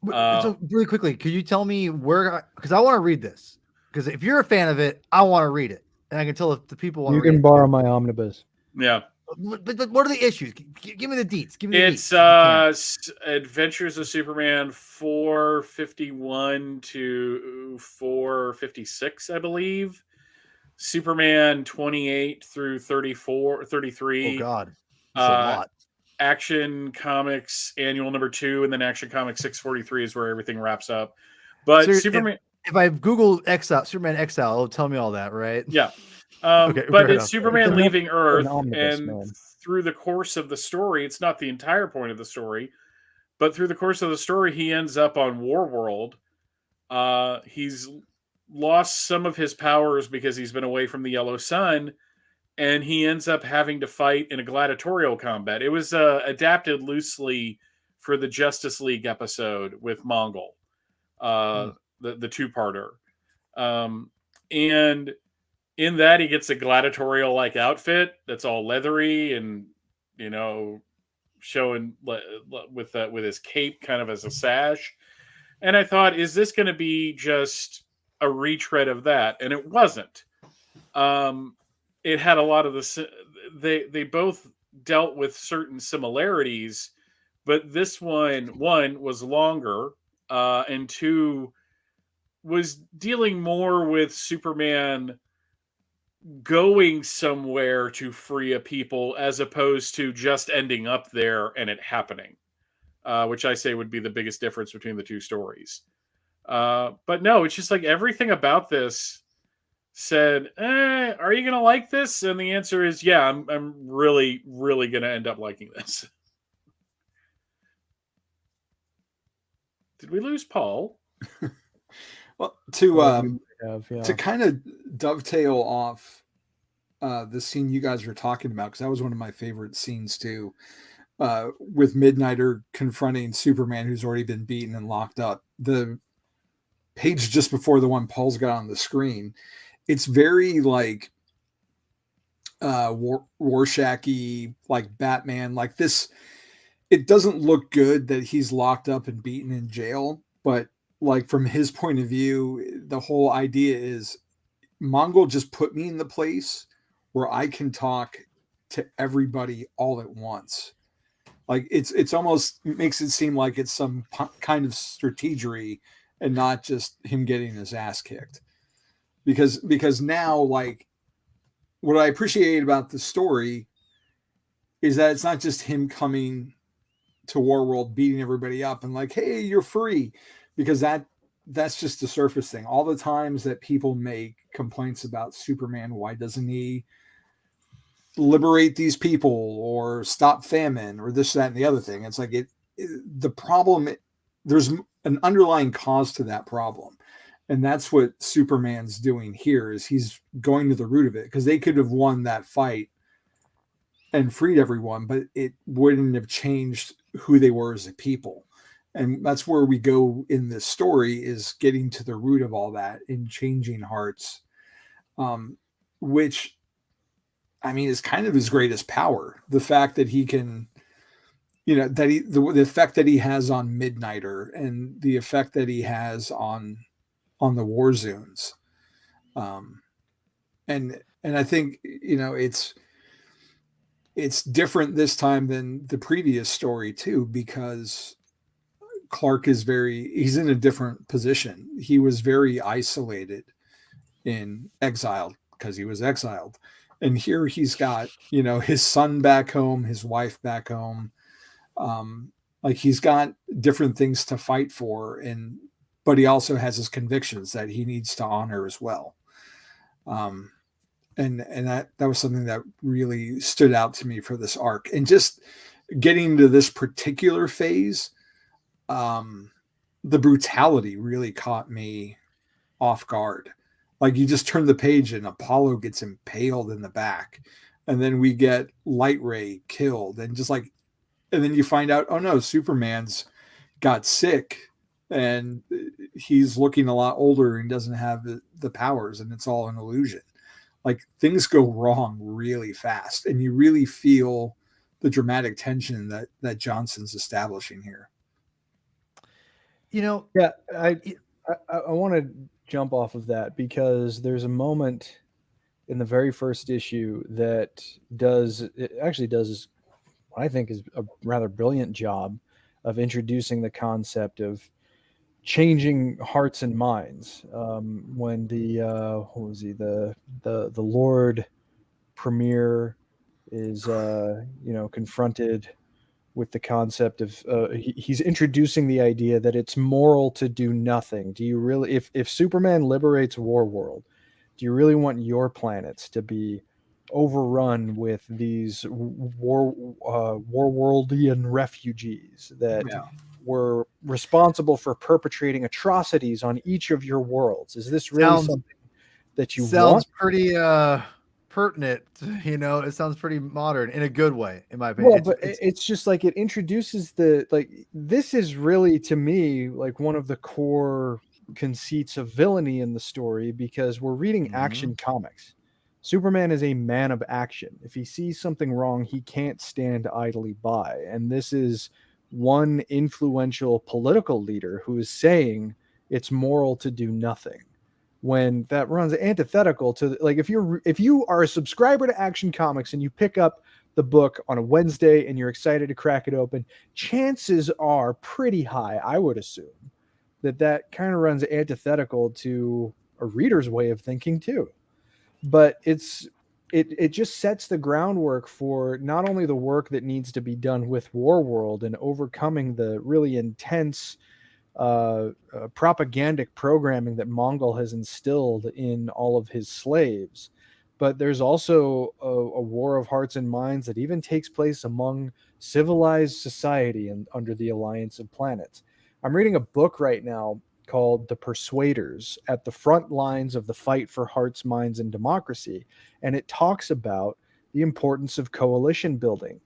So really quickly, could you tell me where? Because I want to read this. Because if you're a fan of it, I want to read it, and I can tell if the people want to. You read can it. borrow my omnibus. Yeah. But what are the issues? Give me the deets. Give me the it's deets. Adventures of Superman 451 to 456, I believe. Superman 28 through 33. Oh God, that's a lot. Action Comics Annual number 2, and then Action Comics 643 is where everything wraps up. But so Superman, if I Google Superman Exile, it'll tell me all that, right? Yeah. Okay, but it's Superman leaving Earth, and man. through the course of the story, it's not the entire point of the story, but through the course of the story, he ends up on Warworld. He's lost some of his powers because he's been away from the Yellow Sun, and he ends up having to fight in a gladiatorial combat. It was adapted loosely for the Justice League episode with Mongol, the two-parter. And in that, he gets a gladiatorial-like outfit that's all leathery and, showing with his cape kind of as a sash. And I thought, is this going to be just a retread of that? And it wasn't. It had a lot of the... They both dealt with certain similarities, but this one was longer, and 2 was dealing more with Superman going somewhere to free a people as opposed to just ending up there and it happening, which I say would be the biggest difference between the two stories. But no, it's just like everything about this said, are you going to like this? And the answer is, yeah, I'm really, really going to end up liking this. Did we lose Paul? Well, to kind of dovetail off the scene you guys were talking about, because that was one of my favorite scenes too, with Midnighter confronting Superman, who's already been beaten and locked up. The page just before the one Paul's got on the screen, it's very like Rorschach-y, like Batman, like this. It doesn't look good that he's locked up and beaten in jail, but like from his point of view, the whole idea is Mongol just put me in the place where I can talk to everybody all at once. Like it's almost makes it seem like it's some kind of strategery and not just him getting his ass kicked. Because now, like, what I appreciate about the story is that it's not just him coming to Warworld, beating everybody up and like, hey, you're free. Because that's just the surface thing. All the times that people make complaints about Superman, why doesn't he liberate these people or stop famine or this, that, and the other thing? It's like the problem, there's an underlying cause to that problem. And that's what Superman's doing here, is he's going to the root of it, because they could have won that fight and freed everyone, but it wouldn't have changed who they were as a people. And that's where we go in this story, is getting to the root of all that in changing hearts, which, I mean, is kind of his greatest power. The fact that he can, that the effect that he has on Midnighter, and the effect that he has on the war zones. And I think, it's different this time than the previous story too, because Clark he's in a different position. He was very isolated in exile because he was exiled. And here he's got, his son back home, his wife back home. Like, he's got different things to fight for, but he also has his convictions that he needs to honor as well. And that was something that really stood out to me for this arc. And just getting to this particular phase, the brutality really caught me off guard. Like, you just turn the page and Apollo gets impaled in the back, and then we get Light Ray killed, and then you find out, oh no, Superman's got sick and he's looking a lot older and doesn't have the powers, and it's all an illusion. Like, things go wrong really fast, and you really feel the dramatic tension that Johnson's establishing here. Yeah, I want to jump off of that, because there's a moment in the very first issue that does what I think is a rather brilliant job of introducing the concept of changing hearts and minds. When the Lord Premier is confronted with the concept of he's introducing the idea that it's moral to do nothing. Do you really, if Superman liberates Warworld, do you really want your planets to be overrun with these Warworldian refugees that were responsible for perpetrating atrocities on each of your worlds? Is this really something that you sounds want? Pretty pertinent, it sounds pretty modern in a good way, in my opinion. Well, it's just like, it introduces this is really, to me, like one of the core conceits of villainy in the story, because we're reading action comics. Superman is a man of action. If he sees something wrong, he can't stand idly by. And this is one influential political leader who is saying it's moral to do nothing, when that runs antithetical to, like, if you are a subscriber to Action Comics and you pick up the book on a Wednesday and you're excited to crack it open, chances are pretty high, I would assume, that kind of runs antithetical to a reader's way of thinking too. But it just sets the groundwork for not only the work that needs to be done with Warworld and overcoming the really intense propagandic programming that Mongol has instilled in all of his slaves, but there's also a war of hearts and minds that even takes place among civilized society and under the Alliance of Planets. I'm reading a book right now called The Persuaders, at the front lines of the fight for hearts, minds, and democracy, and it talks about the importance of coalition building.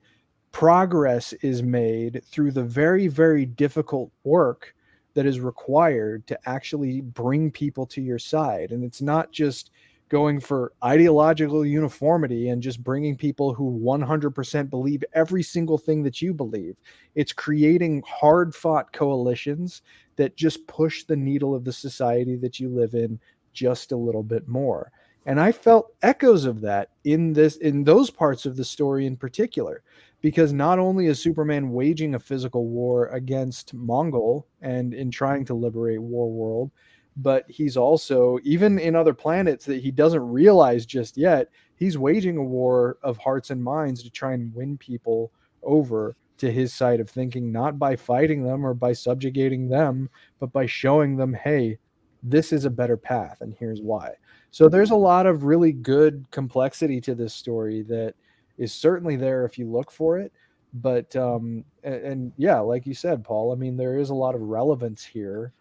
Progress is made through the very, very difficult work that is required to actually bring people to your side. And it's not just going for ideological uniformity and just bringing people who 100% believe every single thing that you believe. It's creating hard-fought coalitions that just push the needle of the society that you live in just a little bit more. And I felt echoes of that in those parts of the story in particular, because not only is Superman waging a physical war against Mongol and in trying to liberate Warworld, but he's also, even in other planets that he doesn't realize just yet, he's waging a war of hearts and minds to try and win people over to his side of thinking, not by fighting them or by subjugating them, but by showing them, hey, this is a better path and here's why. So there's a lot of really good complexity to this story that is certainly there if you look for it. But and yeah, like you said, Paul, I mean, there is a lot of relevance here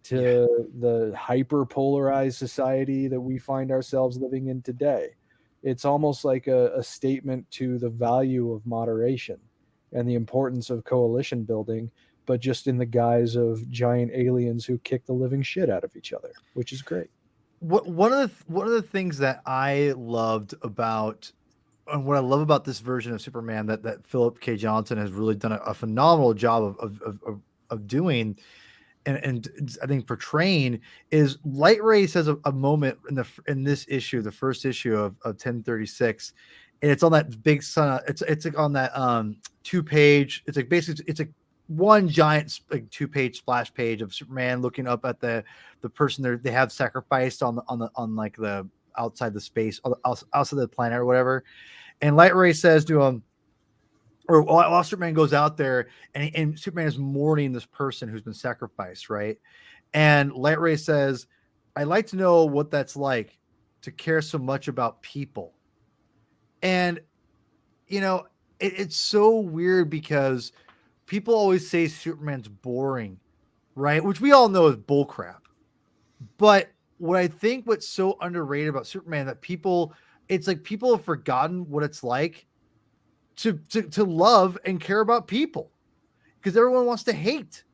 to the hyper polarized society that we find ourselves living in today. It's almost like a statement to the value of moderation and the importance of coalition building, but just in the guise of giant aliens who kick the living shit out of each other, which is great. One of the things that I loved about, and what I love about this version of Superman that Philip K. Johnson has really done a phenomenal job of doing, and I think portraying, is Light Ray says a moment in this issue, the first issue of 1036, and it's on that big sun. It's like on that 2-page. It's like basically it's like one giant like 2-page splash page of Superman looking up at the person they have sacrificed on like the outside the space, outside the planet or whatever. And Light Ray says to him, or while Superman goes out there, and Superman is mourning this person who's been sacrificed, right? And Light Ray says, "I'd like to know what that's like to care so much about people." And it's so weird because people always say Superman's boring, right? Which we all know is bullcrap. But what I think what's so underrated about Superman that it's like people have forgotten what it's like to love and care about people, because everyone wants to hate.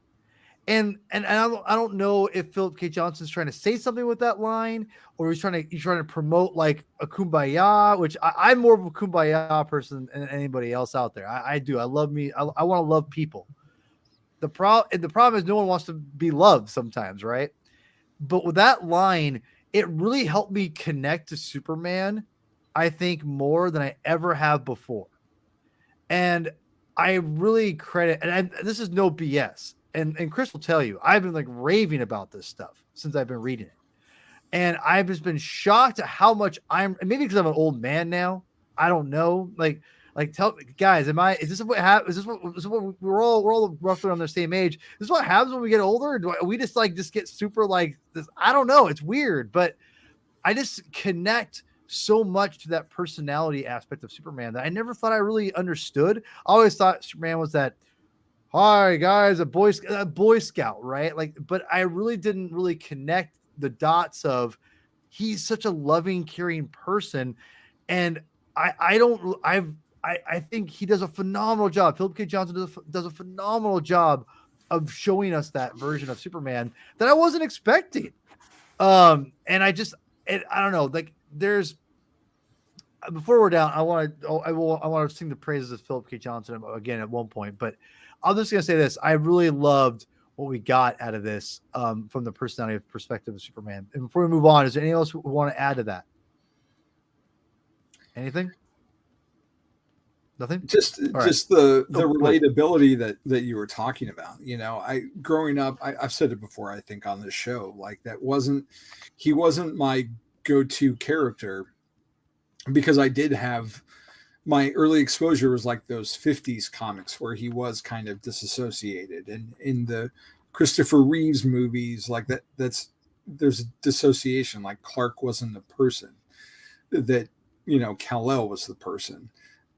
And I don't know if Philip K. Johnson's trying to say something with that line, or he's trying to promote like a kumbaya, which I'm more of a kumbaya person than anybody else out there. I do. I love me. I want to love people. The problem is no one wants to be loved sometimes, right? But with that line, it really helped me connect to Superman, I think, more than I ever have before. And I really credit, and this is no BS. And Chris will tell you, I've been like raving about this stuff since I've been reading it. And I've just been shocked at how much maybe because I'm an old man now. I don't know. Like tell guys, is this what happens? Is this what we're all roughly on the same age? Is this what happens when we get older? Do we just get super like this? I don't know. It's weird, but I just connect so much to that personality aspect of Superman that I never thought I really understood. I always thought Superman was that, "Hi guys, a Boy Scout," right? But I really didn't really connect the dots of he's such a loving, caring person. And I think he does a phenomenal job. Philip K. Johnson does a phenomenal job of showing us that version of Superman that I wasn't expecting. And I don't know, like there's, before we're down, I want to sing the praises of Philip K. Johnson again at one point, but I'm just going to say this. I really loved what we got out of this from the personality perspective of Superman. And before we move on, is there anything else we want to add to that? Anything? Nothing? Just the relatability that you were talking about. Growing up, I've said it before, I think, on this show, like he wasn't my go-to character, because I did have my early exposure was like those 50s comics where he was kind of disassociated, and in the Christopher Reeves movies, like there's a dissociation, like Clark wasn't the person that, Kal-El was the person.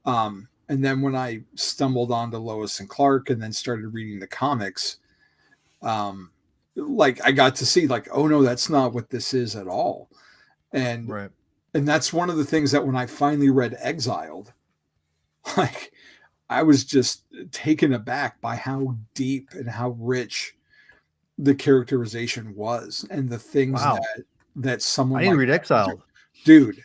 And then when I stumbled onto Lois and Clark and then started reading the comics, like I got to see like, oh no, that's not what this is at all. And right. And that's one of the things that when I finally read Exiled, like I was just taken aback by how deep and how rich the characterization was, and the things that someone I need to read Exiled. Dude,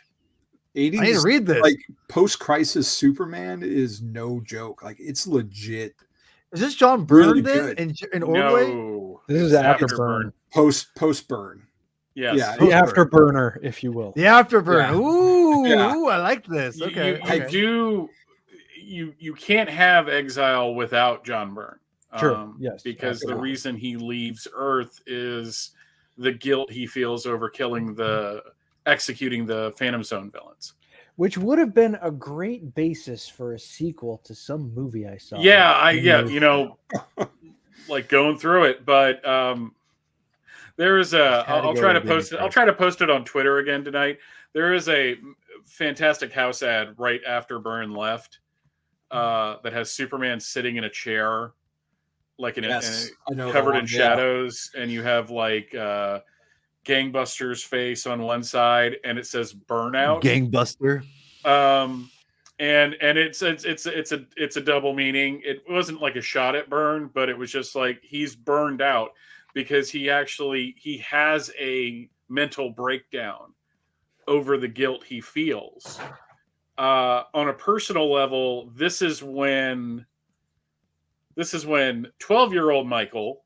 80s, I need to read this. Like post-crisis Superman is no joke. Like it's legit. Is this John Byrne really then in Ordway? No, this is after Byrne. Post Burn. Yes. Yeah, the afterburner, if you will. The afterburn. Yeah. Ooh, I like this. Okay. I do. You can't have Exile without John Byrne. Sure. Yes. Because the reason he leaves Earth is the guilt he feels over executing the Phantom Zone villains. Which would have been a great basis for a sequel to some movie I saw. Like going through it, but there is I'll try to post it. I'll try to post it on Twitter again tonight. There is a fantastic house ad right after Byrne left that has Superman sitting in a chair, like covered in shadows, and you have like Gangbuster's face on one side, and it says Burnout. Gangbuster. and it's a double meaning. It wasn't like a shot at Byrne, but it was just like he's burned out because he has a mental breakdown over the guilt he feels. On a personal level, this is when 12-year-old Michael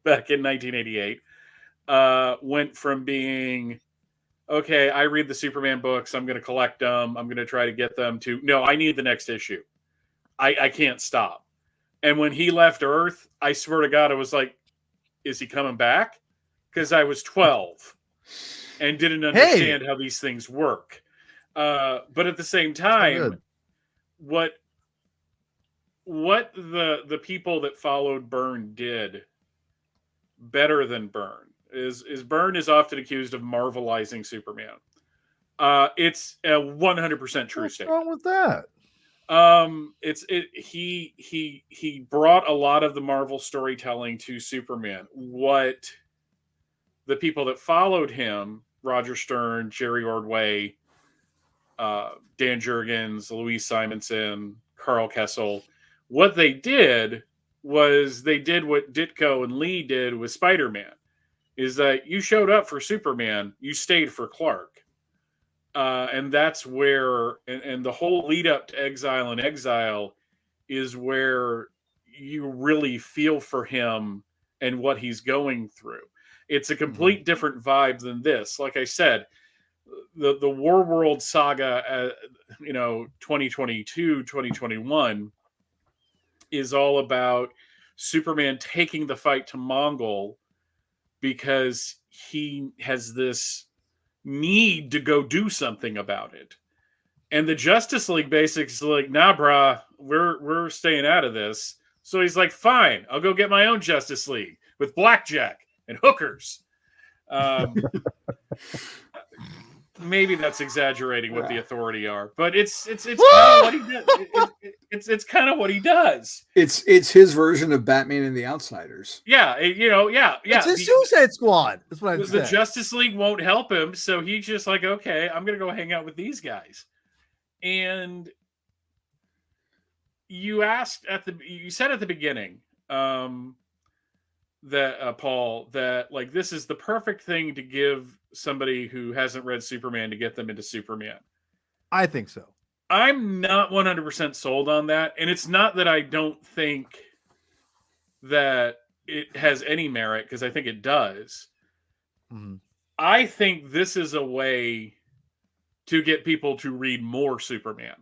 back in 1988 went from being, okay, I read the Superman books, I'm going to collect them, I'm going to try to get them, to, no, I need the next issue. I can't stop. And when he left Earth, I swear to God, I was like, is he coming back? Because I was 12 and didn't understand how these things work. But at the same time, what the people that followed Byrne did better than Byrne is Byrne is often accused of marvelizing Superman. It's a 100% true statement. What's wrong with that? He brought a lot of the Marvel storytelling to Superman. What the people that followed him, Roger Stern, Jerry Ordway, Dan Jurgens, Louise Simonson, Carl Kessel, what they did was they did what Ditko and Lee did with Spider-Man, is that you showed up for Superman, you stayed for Clark. And that's where, and the whole lead up to Exile and Exile is where you really feel for him and what he's going through. It's a complete different vibe than this. Like I said, the Warworld Saga, 2022, 2021 is all about Superman taking the fight to Mongol because he has this need to go do something about it. And the Justice League basically is like, nah, brah, we're staying out of this. So he's like, fine, I'll go get my own Justice League with blackjack and hookers. Maybe that's exaggerating what the Authority are, but it's kind of what he does. It's kind of what he does. It's his version of Batman and the Outsiders. Yeah, yeah. It's a Suicide Squad. That's what I'm saying. The Justice League won't help him, so he's just like, okay, I'm gonna go hang out with these guys. And you said at the beginning, that Paul, that like this is the perfect thing to give somebody who hasn't read Superman to get them into Superman. I think so. I'm not 100% sold on that, and it's not that I don't think that it has any merit, because I think it does. Mm-hmm. I think this is a way to get people to read more Superman.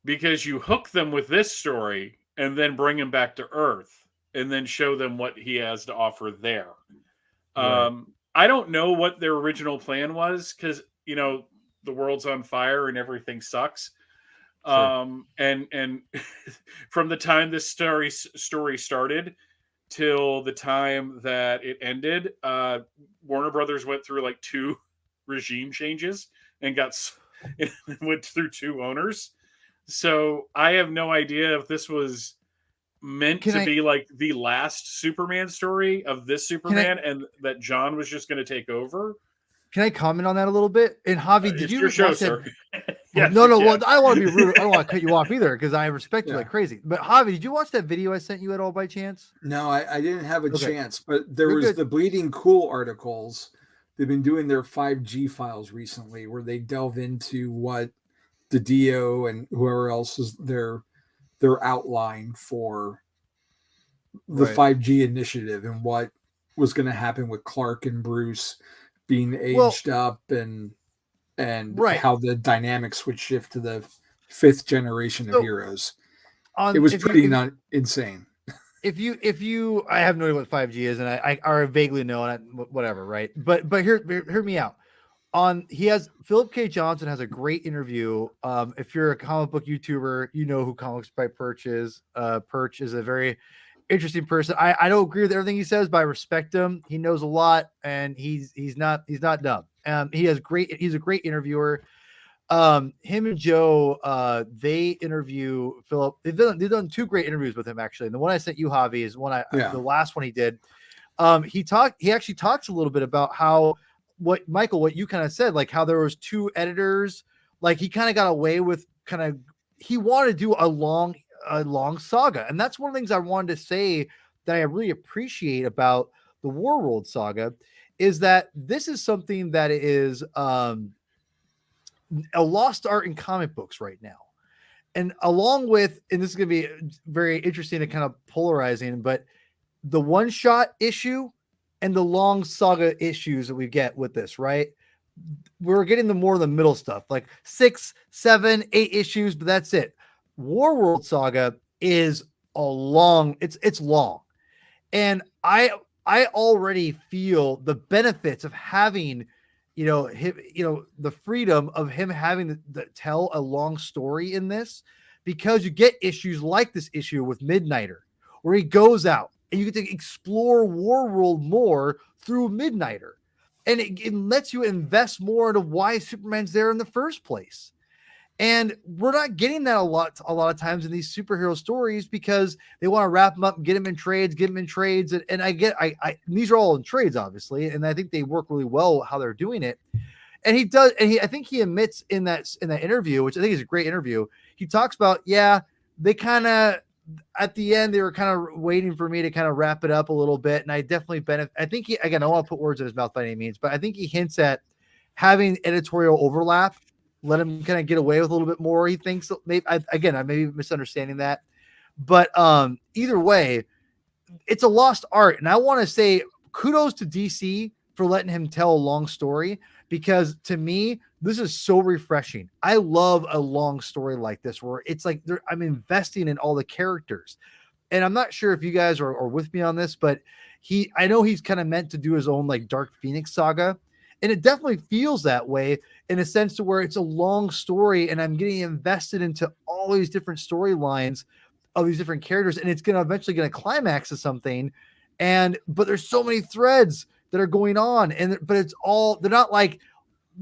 Because you hook them with this story and then bring him back to Earth and then show them what he has to offer there. Right. I don't know what their original plan was, because, the world's on fire and everything sucks. Sure. And from the time this story started till the time that it ended, Warner Brothers went through like 2 regime changes and went through 2 owners. So I have no idea if this was meant to be like the last Superman story of this Superman, and that John was just going to take over. Can I comment on that a little bit? And Javi, did you watch show, that? Sir. Yes, no. Well, I don't want to be rude. I don't want to cut you off either, because I respect you like crazy. But Javi, did you watch that video I sent you at all by chance? No, I didn't have a chance. But there was the Bleeding Cool articles. They've been doing their 5G files recently, where they delve into what the Dio and whoever else is their outline for the 5G initiative and what was going to happen with Clark and Bruce being aged up and how the dynamics would shift to the 5th generation of heroes. It was pretty insane. If you, I have no idea what 5G is, and I vaguely know, and whatever, right? But hear me out. Philip K. Johnson has a great interview. If you're a comic book YouTuber, you know who Comics by Perch is. Perch is a very interesting person. I don't agree with everything he says, but I respect him. He knows a lot, and he's not dumb. He's a great interviewer. Him and Joe, they interview Philip. They've done 2 great interviews with him, actually. And the one I sent you, Javi, is the last one he did. He actually talks a little bit about how what you kind of said, like how there was 2 editors, like he kind of got away with he wanted to do a long saga. And that's one of the things I wanted to say that I really appreciate about the Warworld Saga is that this is something that is a lost art in comic books right now. And along with, and this is going to be very interesting and kind of polarizing, but the one shot issue and the long saga issues that we get with this, right? We're getting the more of the middle stuff, like 6, 7, 8 issues, but that's it. Warworld Saga is it's long. And I already feel the benefits of having, the freedom of him having to tell a long story in this, because you get issues like this issue with Midnighter, where he goes out and you get to explore Warworld more through Midnighter. And it lets you invest more into why Superman's there in the first place. And we're not getting that a lot of times in these superhero stories, because they want to wrap them up and get them in trades. And I these are all in trades, obviously. And I think they work really well how they're doing it. And he does. And I think he admits in that interview, which I think is a great interview, he talks about, they kind of, at the end, they were kind of waiting for me to kind of wrap it up a little bit. And I definitely benefit. I think I don't want to put words in his mouth by any means, but I think he hints at having editorial overlap, let him kind of get away with a little bit more. He thinks maybe, I may be misunderstanding that, but either way, it's a lost art. And I want to say kudos to DC for letting him tell a long story, because to me, this is so refreshing. I love a long story like this, where it's like I'm investing in all the characters. And I'm not sure if you guys are with me on this, but I know he's kind of meant to do his own like Dark Phoenix saga. And it definitely feels that way, in a sense to where it's a long story and I'm getting invested into all these different storylines of these different characters. And it's eventually going to climax to something. But there's so many threads that are going on, but it's all, they're not like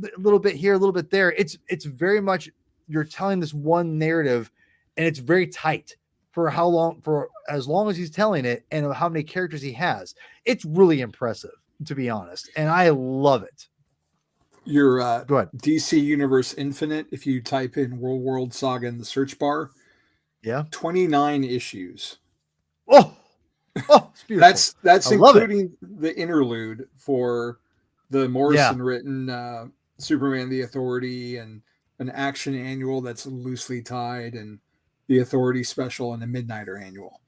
a little bit here, a little bit there. It's very much, you're telling this one narrative, and it's very tight for as long as he's telling it and how many characters he has. It's really impressive, to be honest. And I love it. Your Go ahead. DC Universe Infinite, if you type in Warworld Saga in the search bar, 29 issues. Oh, it's beautiful. That's including the interlude for the Morrison written Superman the Authority, and an action annual that's loosely tied, and the Authority special, and the Midnighter annual.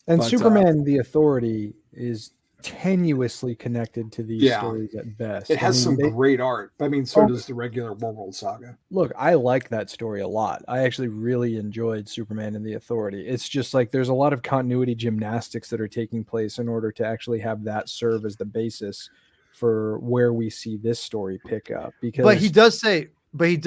And Superman the Authority is tenuously connected to these stories at best. It has some great art. I mean, so does the regular Warworld Saga. Look, I like that story a lot. I actually really enjoyed Superman and the Authority. It's just like there's a lot of continuity gymnastics that are taking place in order to actually have that serve as the basis for where we see this story pick up. Because, but he does say, but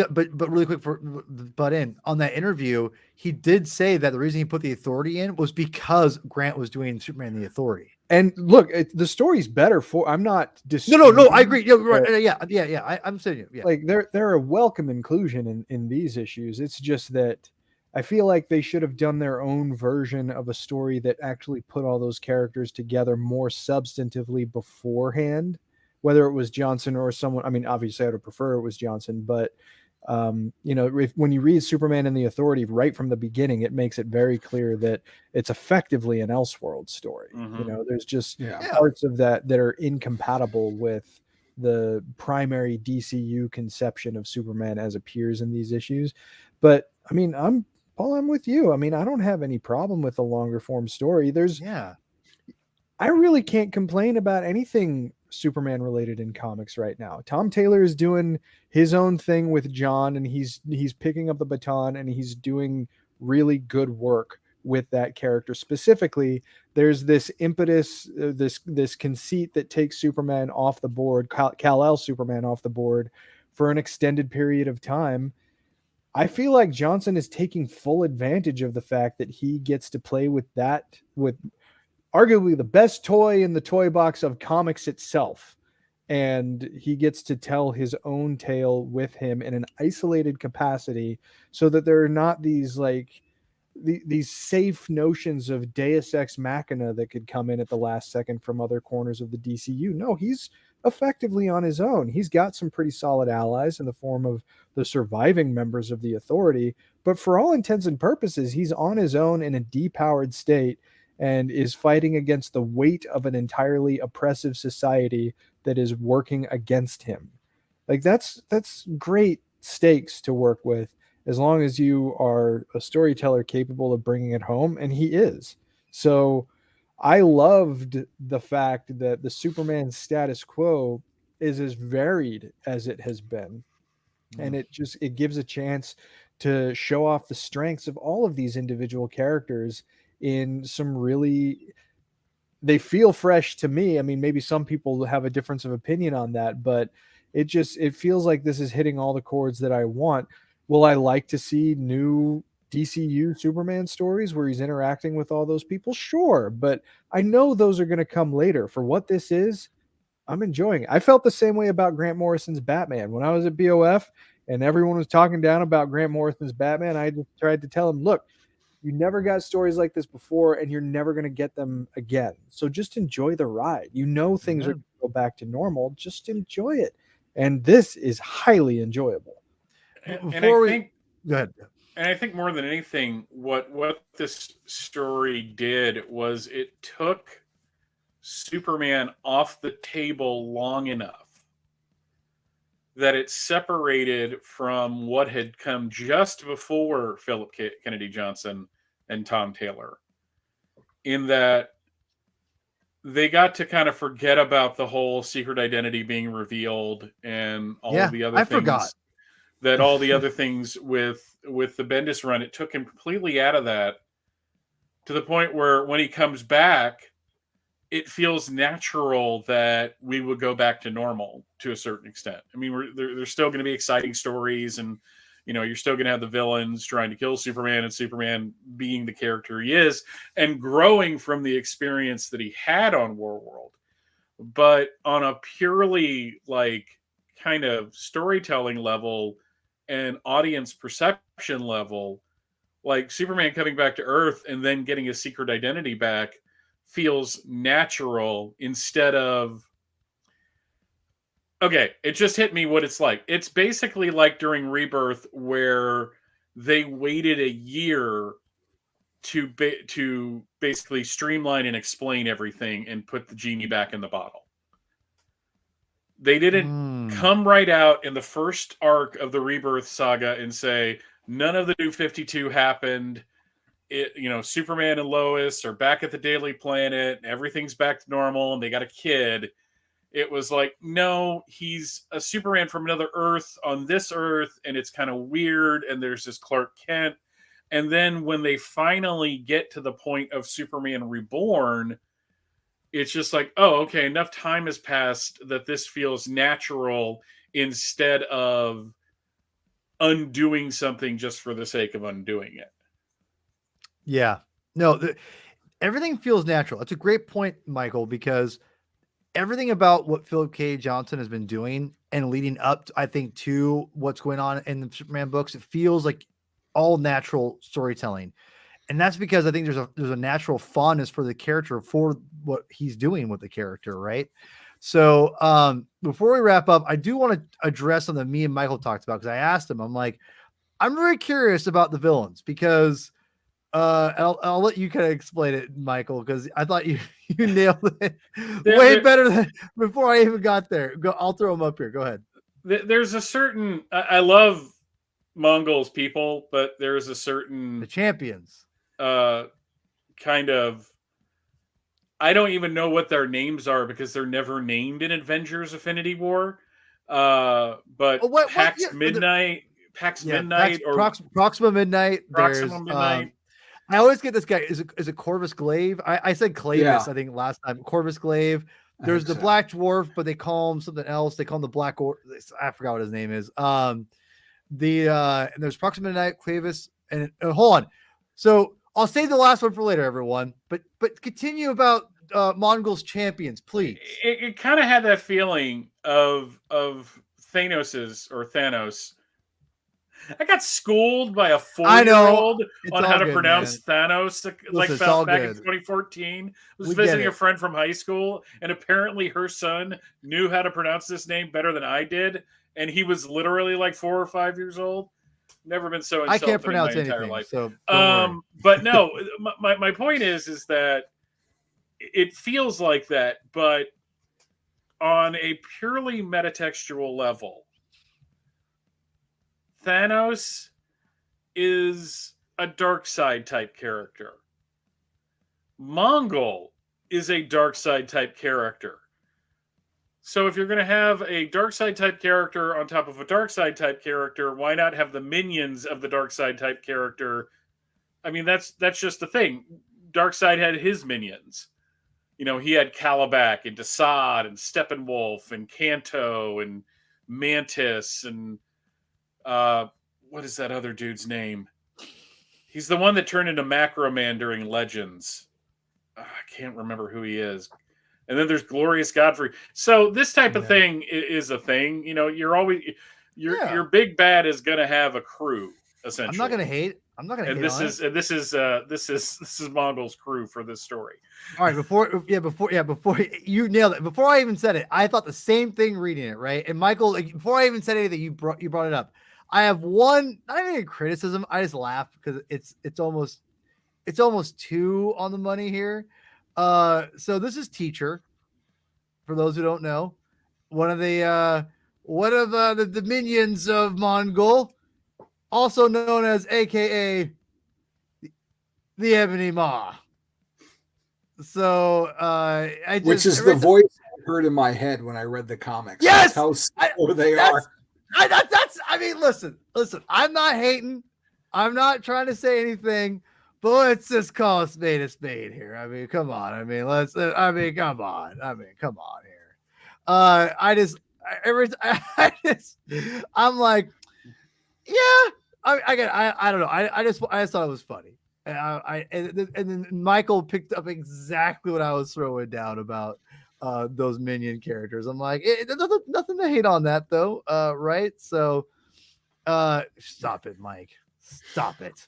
really quick on that interview, he did say that the reason he put the Authority in was because Grant was doing Superman and the Authority. And look, the story's better for. I'm not No, I agree. Yeah, right. I'm saying it. Yeah. Like they're a welcome inclusion in these issues. It's just that I feel like they should have done their own version of a story that actually put all those characters together more substantively beforehand. Whether it was Johnson or someone, I mean, obviously I would prefer it was Johnson, but when you read Superman and the Authority right from the beginning, it makes it very clear that it's effectively an Elseworld story. Mm-hmm. There's just parts of that are incompatible with the primary DCU conception of Superman as appears in these issues. But I mean, Paul, I'm with you. I mean, I don't have any problem with a longer form story. I really can't complain about anything Superman related in comics right now. Tom Taylor is doing his own thing with John, and he's picking up the baton, and he's doing really good work with that character. Specifically, there's this impetus, this conceit that takes Superman off the board, Kal-El Superman off the board for an extended period of time. I feel like Johnson is taking full advantage of the fact that he gets to play with arguably the best toy in the toy box of comics itself. And he gets to tell his own tale with him in an isolated capacity, so that there are not these these safe notions of Deus Ex Machina that could come in at the last second from other corners of the DCU. No, he's effectively on his own. He's got some pretty solid allies in the form of the surviving members of the Authority, but for all intents and purposes, he's on his own in a depowered state and is fighting against the weight of an entirely oppressive society that is working against him. Like that's great stakes to work with as long as you are a storyteller capable of bringing it home, and he is. So I loved the fact that the Superman status quo is as varied as it has been. And it gives a chance to show off the strengths of all of these individual characters in some really, they feel fresh to me. I mean, maybe some people have a difference of opinion on that, but it feels like this is hitting all the chords that I want. Will I like to see new DCU Superman stories where he's interacting with all those people? Sure, but I know those are going to come later. For what this is, I'm enjoying it. I felt the same way about Grant Morrison's Batman. When I was at BOF and everyone was talking down about Grant Morrison's Batman, I just tried to tell him, look, you never got stories like this before, and you're never going to get them again. So just enjoy the ride. You know things are going to go back to normal. Just enjoy it. And this is highly enjoyable. Go ahead. And I think more than anything, what this story did was it took Superman off the table long enough that it separated from what had come just before Philip Kennedy Johnson and Tom Taylor, in that they got to kind of forget about the whole secret identity being revealed and all of the other things. Forgot that all the other things with the Bendis run, it took him completely out of that, to the point where when he comes back, it feels natural that we would go back to normal to a certain extent. I mean, there's still going to be exciting stories, and you're still going to have the villains trying to kill Superman, and Superman being the character he is and growing from the experience that he had on Warworld. But on a purely like kind of storytelling level and audience perception level, like Superman coming back to Earth and then getting his secret identity back feels natural, instead of, okay, it just hit me what it's like. It's basically like during Rebirth, where they waited a year to basically streamline and explain everything and put the genie back in the bottle. They didn't come right out in the first arc of the Rebirth saga and say, none of the New 52 happened. Superman and Lois are back at the Daily Planet. Everything's back to normal, and they got a kid. It was like, no, he's a Superman from another Earth on this Earth, and it's kind of weird, and there's this Clark Kent. And then when they finally get to the point of Superman Reborn, it's just like, oh, okay, enough time has passed that this feels natural, instead of undoing something just for the sake of undoing it. Yeah. No, everything feels natural. It's a great point, Michael, because everything about what Philip K. Johnson has been doing and leading up, I think, to what's going on in the Superman books, it feels like all natural storytelling. And that's because I think there's a natural fondness for the character, for what he's doing with the character, right? So before we wrap up, I do want to address something that me and Michael talked about, because I asked him, I'm like, I'm very curious about the villains, because I'll let you kind of explain it, Michael, because I thought you nailed it way better than before I even got there. I'll throw them up here. Go ahead. There's a certain, I love Mongols people, but there's a certain, the champions, kind of, I don't even know what their names are, because they're never named in Avengers Affinity War. But Pax Midnight, Proxima Midnight. Proxima Midnight. I always get this guy. Is it Corvus Glaive? I said Clavis, I think, last time. Corvus Glaive. There's the Black Dwarf, but they call him something else. They call him the Black I forgot what his name is. And there's Proxima Midnight, Clavis, and hold on. So I'll save the last one for later, everyone. But continue about Mongols champions, please. It kind of had that feeling of Thanos, I got schooled by a 4-year-old on how to pronounce Thanos back in 2014. I was visiting a friend from high school, and apparently her son knew how to pronounce this name better than I did, and he was literally like 4 or 5 years old. Never been so insulted I can't pronounce in my entire anything, life. so but no, my point is that it feels like that, but on a purely metatextual level, Thanos is a dark side type character. Mongol is a dark side type character. So if you're going to have a dark side type character on top of a dark side type character, why not have the minions of the dark side type character? I mean, that's just the thing. Darkseid had his minions. You know, he had Calabac and Desaad and Steppenwolf and Kanto and Mantis and what is that other dude's name? He's the one that turned into Macroman during Legends. I can't remember who he is. And then there's Glorious Godfrey. So this type of thing is a thing. You know, your big bad is going to have a crew. Essentially, I'm not going to hate. I'm not going to hate. This is Mongol's crew for this story. All right, before you nailed it. Before I even said it, I thought the same thing reading it, right? And Michael, before I even said anything, you brought it up. I have one, not even a criticism. I just laugh because it's almost two on the money here. So this is Teacher. For those who don't know, one of the minions of Mongol, also known as AKA the Ebony Maw. So which is the voice I heard in my head when I read the comics. Yes, that's how slow they are. I mean, listen. I'm not hating. I'm not trying to say anything, but let's just call a spade here. I mean, come on. Come on here. I'm like, yeah. I don't know. I just thought it was funny. And then Michael picked up exactly what I was throwing down about those minion characters. I'm like, nothing to hate on that though, right? So, stop it, Mike. Stop it.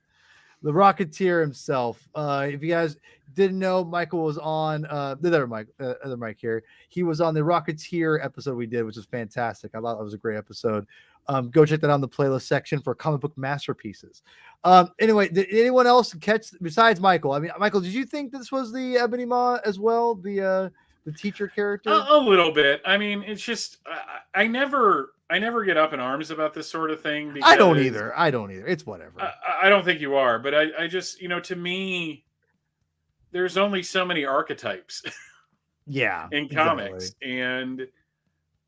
The Rocketeer himself. If you guys didn't know, Michael was on the other Mike here. He was on the Rocketeer episode we did, which was fantastic. I thought it was a great episode. Go check that out in the playlist section for comic book masterpieces. Anyway, did anyone else catch besides Michael? I mean, Michael, did you think this was the Ebony Maw as well? The teacher character? A little bit. I mean, it's just I never get up in arms about this sort of thing. Because I don't either. It's whatever. I don't think you are, but I just, to me, there's only so many archetypes. Yeah, in comics, and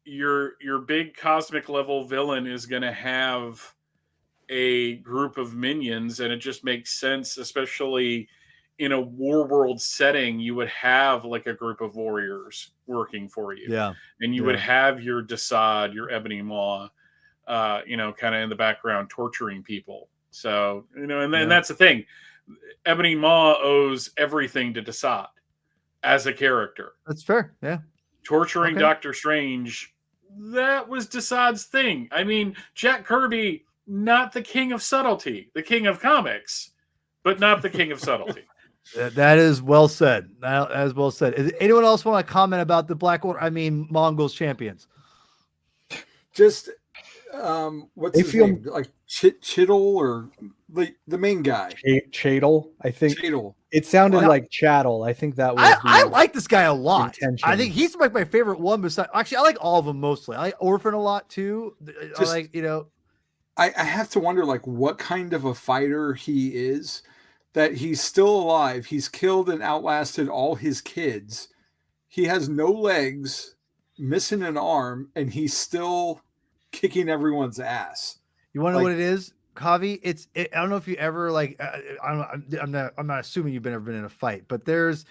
your big cosmic level villain is going to have a group of minions, and it just makes sense, especially in a Warworld setting. You would have like a group of warriors working for you, and you would have your Desaad, your Ebony Maw, kind of in the background torturing people. So and that's the thing. Ebony Maw owes everything to Desaad as a character. That's fair. Yeah. Torturing Doctor Strange, that was Desaad's thing. I mean, Jack Kirby, not the king of subtlety, the king of comics, but not the king of subtlety. That is well said. That is well said. Does anyone else want to comment about the Black Order? I mean, Mongols champions. Just what's his name? Like Chittle or the main guy? Chadle, I think. Chadle. It sounded like Chattel. I think that was. I like this guy a lot. Intention. I think he's like my favorite one. Actually, I like all of them mostly. I like Orphan a lot too. I have to wonder like what kind of a fighter he is, that he's still alive. He's killed and outlasted all his kids. He has no legs, missing an arm, and he's still kicking everyone's ass. You want to know what it is, Kavi? I don't know if you ever I'm not assuming you've ever been in a fight, but there's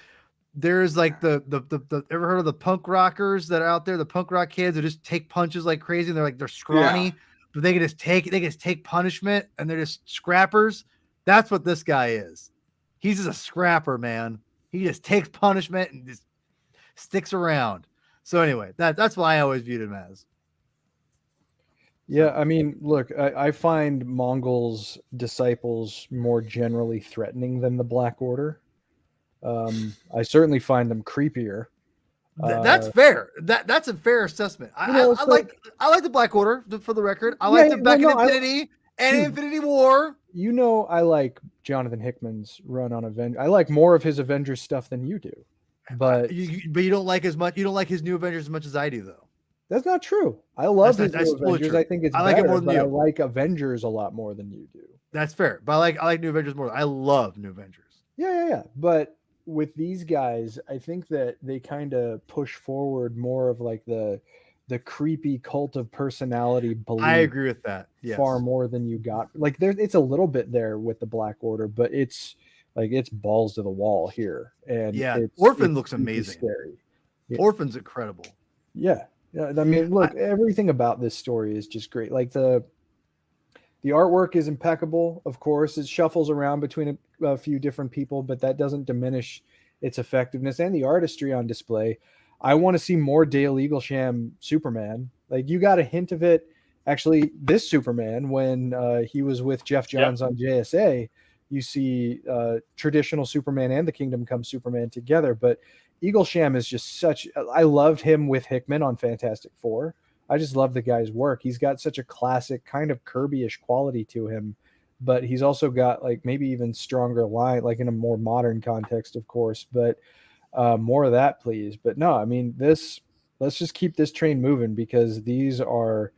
like the ever heard of the punk rockers that are out there, the punk rock kids who just take punches like crazy, and they're scrawny, but they can just take punishment, and they're just scrappers. That's what this guy is. He's just a scrapper, man. He just takes punishment and just sticks around. So anyway, that's why I always viewed him as. Yeah, I mean, look, I find Mongols' disciples more generally threatening than the Black Order. I certainly find them creepier. That's fair. That's a fair assessment. It's like, I like the Black Order for the record. I yeah, liked them back well, in no, Infinity and dude, Infinity War. I like Jonathan Hickman's run on Avengers. I like more of his Avengers stuff than you do. But you don't like as much. You don't like his new Avengers as much as I do, though. that's not true. I love his new totally Avengers. true. I think it's I like better, it more than but you. I like Avengers a lot more than you do. That's fair. But I like New Avengers more. I love New Avengers. Yeah. But with these guys, I think that they kind of push forward more of like the creepy cult of personality belief. I agree with that. Yes. Far more than you got. Like it's a little bit there with the Black Order, but it's balls to the wall here. And yeah, Orphan looks amazing. Scary. Yeah. Orphan's incredible. Yeah. I mean, look, everything about this story is just great. Like the artwork is impeccable. Of course, it shuffles around between a few different people, but that doesn't diminish its effectiveness and the artistry on display. I want to see more Dale Eaglesham Superman. Like you got a hint of it. Actually, this Superman, when he was with Jeff Johns on JSA, you see traditional Superman and the Kingdom Come Superman together. But Eaglesham is just I loved him with Hickman on Fantastic Four. I just love the guy's work. He's got such a classic kind of Kirby-ish quality to him, but he's also got like maybe even stronger line, like in a more modern context, of course, but more of that, please. But no, I mean, let's just keep this train moving because these are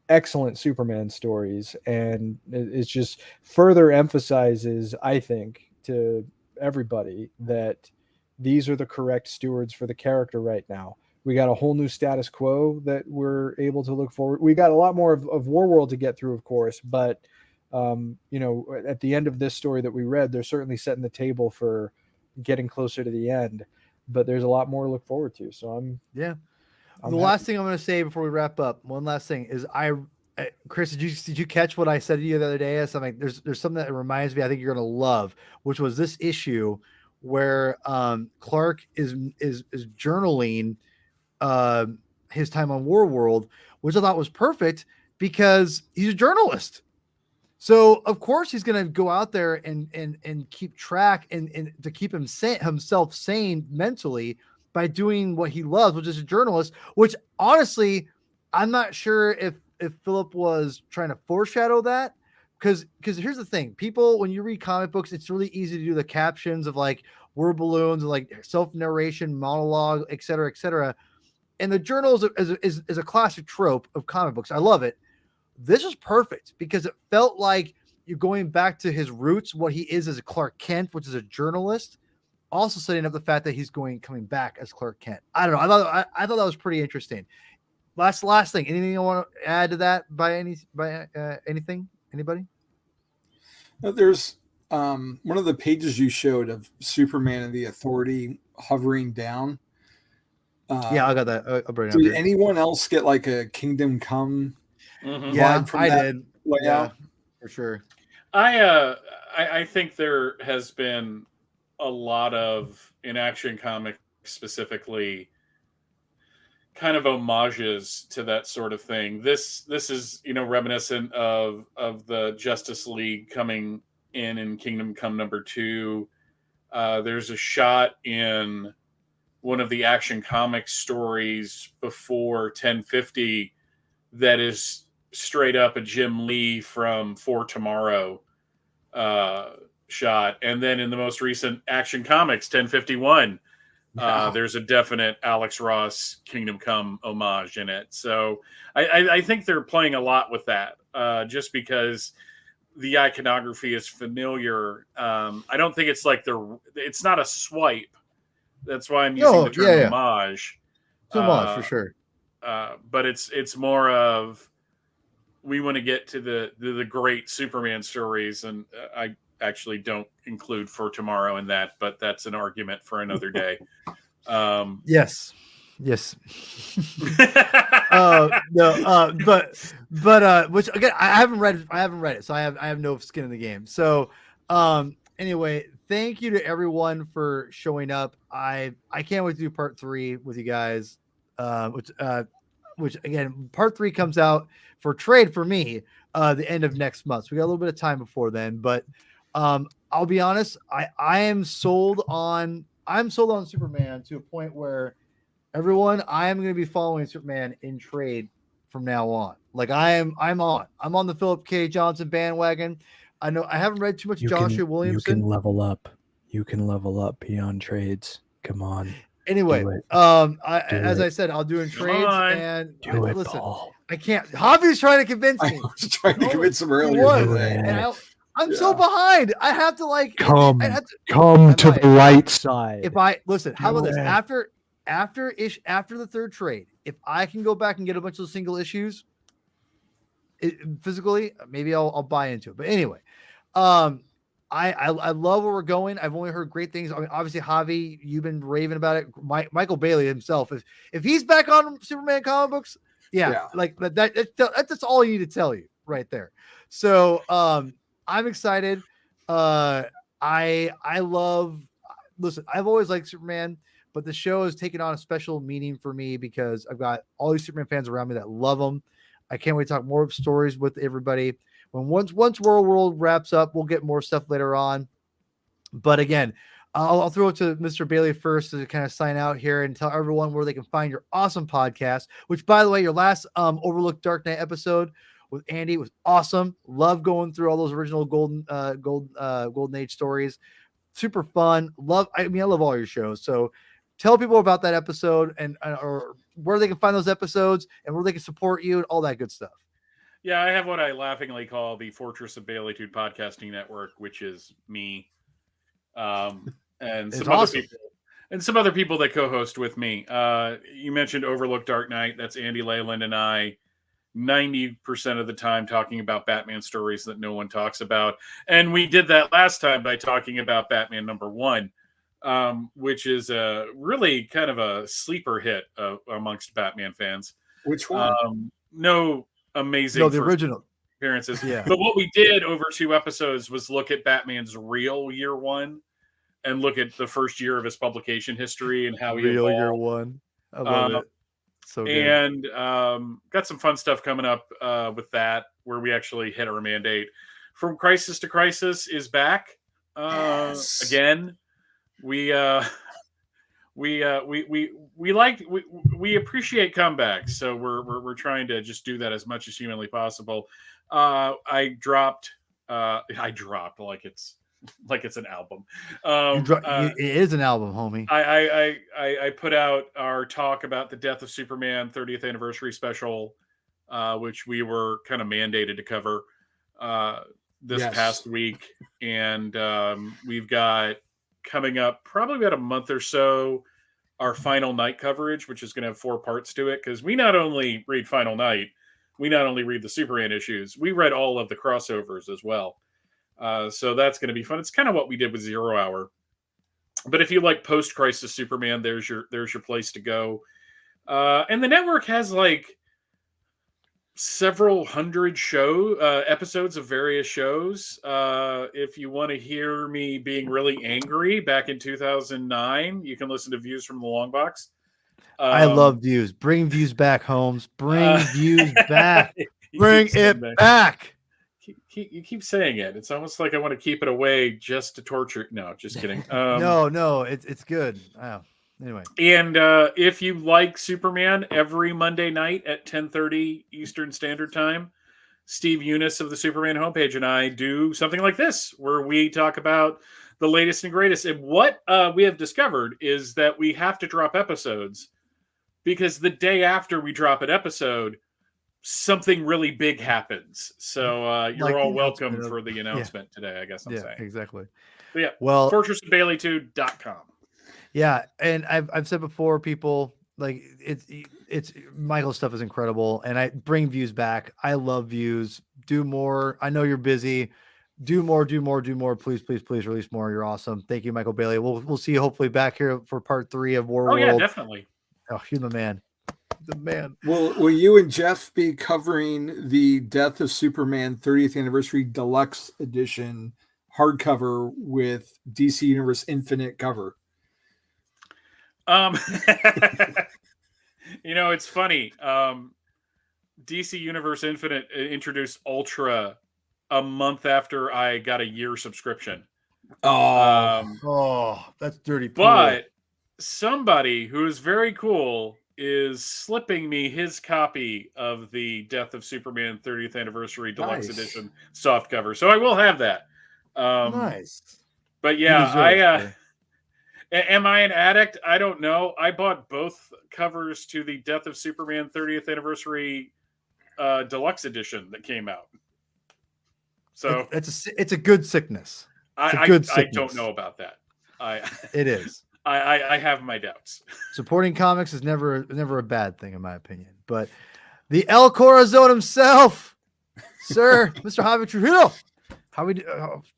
excellent Superman stories. And it's just further emphasizes, I think, to everybody that these are the correct stewards for the character right now. We got a whole new status quo that we're able to look forward. We got a lot more of Warworld to get through, of course, but at the end of this story that we read, they're certainly setting the table for getting closer to the end, but there's a lot more to look forward to. So I'm the last thing I'm going to say before we wrap up, one last thing is Chris, did you catch what I said to you the other day? Something there's something that reminds me, I think you're going to love, which was this issue where Clark is journaling his time on Warworld, which I thought was perfect because he's a journalist. So of course he's going to go out there and keep track and to keep himself sane mentally by doing what he loves, which is a journalist, which honestly, I'm not sure if Philip was trying to foreshadow that. Because here's the thing, people, when you read comic books, it's really easy to do the captions of like word balloons and like self-narration, monologue, et cetera, and the journals is a classic trope of comic books. I love it. This is perfect because it felt like you're going back to his roots, what he is as a Clark Kent, which is a journalist, also setting up the fact that he's coming back as Clark Kent. I don't know. I thought that was pretty interesting. Last thing. Anything you want to add to that by anything? Anybody? There's one of the pages you showed of Superman and the Authority hovering down. Yeah, I got that. I'll bring it did anyone else get like a Kingdom Come? Yeah, I did. Layout? Yeah, for sure. I think there has been a lot of, in Action Comics specifically, kind of homages to that sort of thing. This is reminiscent of the Justice League coming in Kingdom Come #2. There's a shot in one of the Action Comics stories before 1050 that is straight up a Jim Lee from For Tomorrow shot, and then in the most recent Action Comics 1051. There's a definite Alex Ross Kingdom Come homage in it. So I think they're playing a lot with that just because the iconography is familiar. I don't think it's like it's not a swipe. That's why I'm using the term homage. It's homage for sure. But it's more of, we want to get to the great Superman stories, and I actually don't include For Tomorrow in that, but that's an argument for another day. Yes. But which again, I haven't read it, so I have no skin in the game. So anyway, thank you to everyone for showing up. I can't wait to do part 3 with you guys. Which which again, part 3 comes out for trade for me the end of next month. So we got a little bit of time before then, but I'll be honest, I'm sold on Superman to a point where everyone, I am going to be following Superman in trade from now on. Like I'm on the Philip K. Johnson bandwagon. I know I haven't read too much Joshua Williamson. You can level up. You can level up beyond trades. Come on. Anyway, I said, I'll do in trades and listen. Paul. I can't. Javi's trying to convince me. I was trying to convince him earlier today. And I'm so behind. I have to come to the right side. If I listen, how about this? After the third trade, if I can go back and get a bunch of single issues physically, maybe I'll buy into it. But anyway, I love where we're going. I've only heard great things. I mean, obviously, Javi, you've been raving about it. Michael Bailey himself, if he's back on Superman comic books, like that's all you need to tell you right there. So I'm excited. I love. Listen, I've always liked Superman, but the show has taken on a special meaning for me because I've got all these Superman fans around me that love him. I can't wait to talk more stories with everybody. Once Warworld wraps up, we'll get more stuff later on. But again, I'll throw it to Mr. Bailey first to kind of sign out here and tell everyone where they can find your awesome podcast, which, by the way, your last Overlooked Dark Knight episode with Andy was awesome. Love going through all those original Golden Age stories. Super fun. I love all your shows. So tell people about that episode and or where they can find those episodes and where they can support you and all that good stuff. Yeah, I have what I laughingly call the Fortress of Baileytude Podcasting Network, which is me, and some other people that co-host with me. You mentioned Overlooked Dark Knight. That's Andy Leyland and I, 90% of the time talking about Batman stories that no one talks about, and we did that last time by talking about Batman #1, which is a really kind of a sleeper hit amongst Batman fans. Which one? Amazing. The original appearances. Yeah. But what we did over 2 episodes was look at Batman's real year 1 and look at the first year of his publication history and how he evolved. Year 1. I love it. So good. And got some fun stuff coming up with that, where we actually hit our mandate. From Crisis to Crisis is back again. We appreciate comebacks, so we're trying to just do that as much as humanly possible. I dropped like it's an album. It is an album, homie. I put out our talk about the Death of Superman 30th anniversary special, which we were kind of mandated to cover this past week, and we've got coming up probably about a month or so our Final Night coverage, which is going to have 4 parts to it, because we not only read Final Night, we not only read the Superman issues, we read all of the crossovers as well. So that's going to be fun. It's kind of what we did with Zero Hour. But if you like post-crisis Superman, there's your place to go. And the network has like several hundred episodes of various shows. If you want to hear me being really angry back in 2009, you can listen to Views from the Long Box. I love Views. Bring Views back, Holmes. Bring Views back. Bring it back. You keep saying it. It's almost like I want to keep it away just to torture. No, just kidding. No, it's good. Anyway, and if you like Superman, every Monday night at 10:30 Eastern Standard Time, Steve Eunice of the Superman homepage and I do something like this, where we talk about the latest and greatest. And what we have discovered is that we have to drop episodes because the day after we drop an episode, something really big happens. So you're all welcome for the announcement today, I guess I'm saying. Exactly. But yeah, well, fortressofbailey2.com. Yeah, and I've said before, people, like it's Michael's stuff is incredible, and I bring Views back. I love Views. Do more. I know you're busy. Do more. Please release more. You're awesome. Thank you, Michael Bailey. We'll see you hopefully back here for part 3 of Warworld. Oh yeah, definitely. Oh, you're the man. The man. Will you and Jeff be covering the Death of Superman 30th Anniversary Deluxe Edition hardcover with DC Universe Infinite cover? It's funny. DC Universe Infinite introduced Ultra a month after I got a year subscription. That's dirty. But somebody who is very cool is slipping me his copy of the Death of Superman 30th Anniversary Deluxe Edition softcover. So I will have that. Nice. But yeah, am I an addict? I don't know. I bought both covers to the Death of Superman 30th Anniversary Deluxe Edition that came out. So it's a good sickness. I don't know about that. It is. I have my doubts. Supporting comics is never a bad thing, in my opinion. But the El Corazon himself, sir, Mr. Javi Trujillo,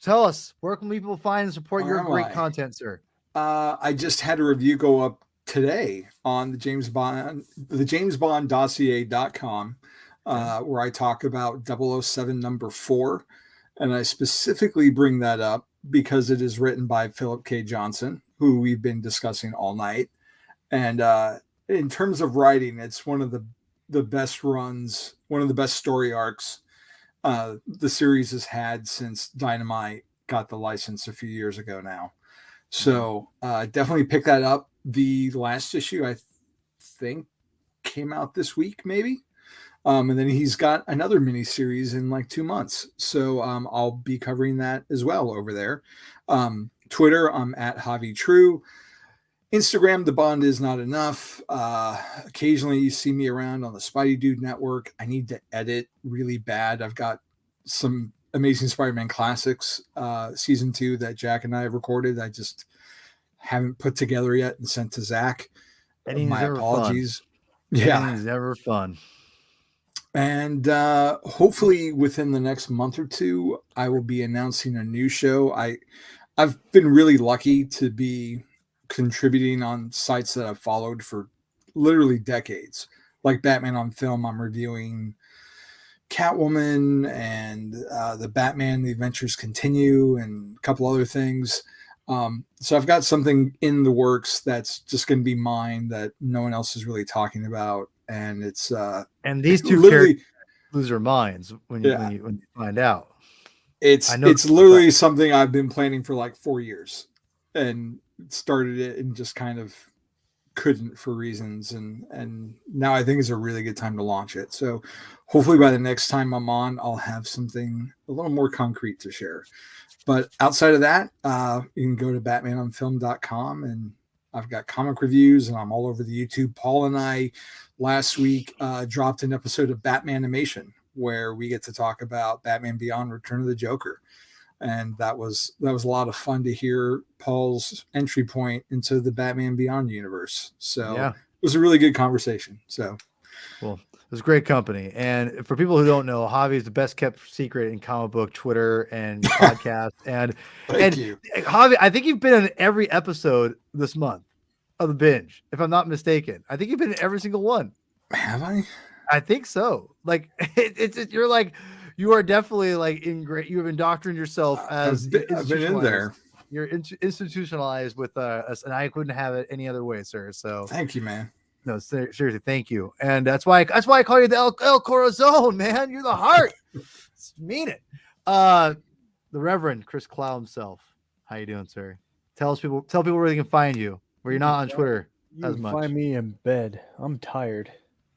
tell us, where can people find and support your great content, sir? I just had a review go up today on the James Bond dossier.com, where I talk about 007 number 4. And I specifically bring that up because it is written by Philip K. Johnson, who we've been discussing all night. And in terms of writing, it's one of the best runs, one of the best story arcs the series has had since Dynamite got the license a few years ago now. So definitely pick that up. The last issue, I think, came out this week, maybe. And then he's got another mini series in like 2 months. So I'll be covering that as well over there. Twitter, I'm at Javi True. Instagram, The Bond Is Not Enough. Occasionally you see me around on the Spidey Dude Network. I need to edit really bad. I've got some Amazing Spider-Man Classics season 2 that Jack and I have recorded. I just haven't put together yet and sent to Zach. My apologies. Yeah, it's never fun. And hopefully within the next month or two, I will be announcing a new show. I've been really lucky to be contributing on sites that I've followed for literally decades. Like Batman on Film, I'm reviewing Catwoman and the Batman The Adventures Continue and a couple other things. So I've got something in the works that's just going to be mine that no one else is really talking about. And it's and these two characters lose their minds when you find out. It's literally something I've been planning for like 4 years, and started it and just kind of couldn't for reasons, and now I think it's a really good time to launch it. So hopefully by the next time I'm on, I'll have something a little more concrete to share. But outside of that, you can go to batmanonfilm.com, and I've got comic reviews, and I'm all over the YouTube. Paul and I last week dropped an episode of Batmanimation where we get to talk about Batman Beyond: Return of the Joker. And that was a lot of fun to hear Paul's entry point into the Batman Beyond universe. So It was a really good conversation. So, well, it was great company. And for people who don't know, Javi is the best kept secret in comic book Twitter and podcast. And you. Javi, I think you've been in every episode this month of the binge, if I'm not mistaken. I think you've been in every single one. Have I? I think so. Like you're like. You are definitely like you have indoctrinated yourself as I've been in there. You're institutionalized with us, and I couldn't have it any other way, sir. So thank you, man. No, seriously, thank you. And that's why I call you the El Corazon, man. You're the heart. Mean it. The Reverend Chris Clow himself. How you doing, sir? Tell people where they can find you. Where you're not on Twitter as much. Find me in bed. I'm tired.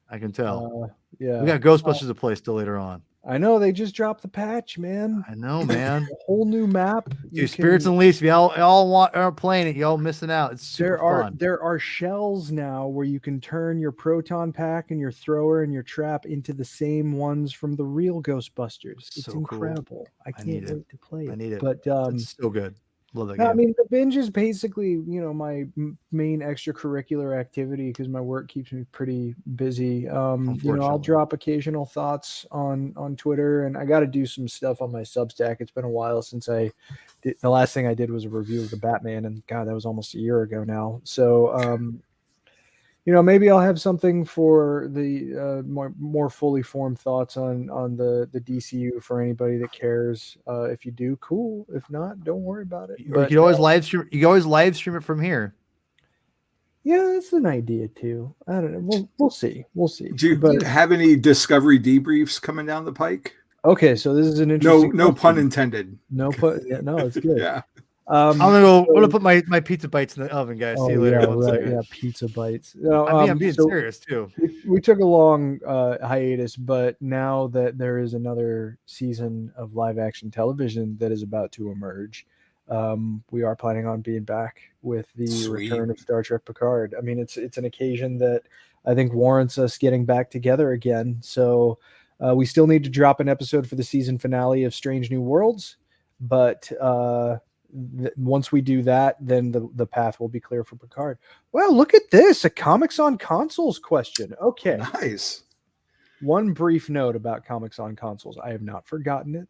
I can tell. Yeah, we got Ghostbusters to play still later on. I know they just dropped the patch, man. I know, man. A whole new map. Dude, Spirits Unleashed. If y'all are playing it, y'all missing out. It's super fun. There are shells now where you can turn your proton pack and your thrower and your trap into the same ones from the real Ghostbusters. It's so incredible. Cool. I can't wait to play it. I need it. But it's so good. Love that game. I mean, the binge is basically, my main extracurricular activity because my work keeps me pretty busy. I'll drop occasional thoughts on Twitter, and I got to do some stuff on my Substack. It's been a while since the last thing I did was a review of the Batman, and God, that was almost a year ago now. So, maybe I'll have something for the more fully formed thoughts on the DCU for anybody that cares. If you do, cool. If not, don't worry about it. Or you can always live stream. You can always live stream it from here. Yeah, that's an idea too. I don't know. We'll see. We'll see. Do you But have any Discovery debriefs coming down the pike? okay, so this is an interesting. No pun question. intended. No pun. Yeah, no, it's good. Yeah. I'm gonna put my pizza bites in the oven, guys. Oh, See you later. yeah, One right. second. Yeah, pizza bites. No, I'm being serious too. We took a long hiatus, but now that there is another season of live action television that is about to emerge, we are planning on being back with the Sweet. return of Star Trek Picard. I mean, it's an occasion that I think warrants us getting back together again. So we still need to drop an episode for the season finale of Strange New Worlds, but once we do that, then the path will be clear for Picard. Well, look at this, a Comics on Consoles question. Okay. Nice. One brief note about Comics on Consoles. I have not forgotten it.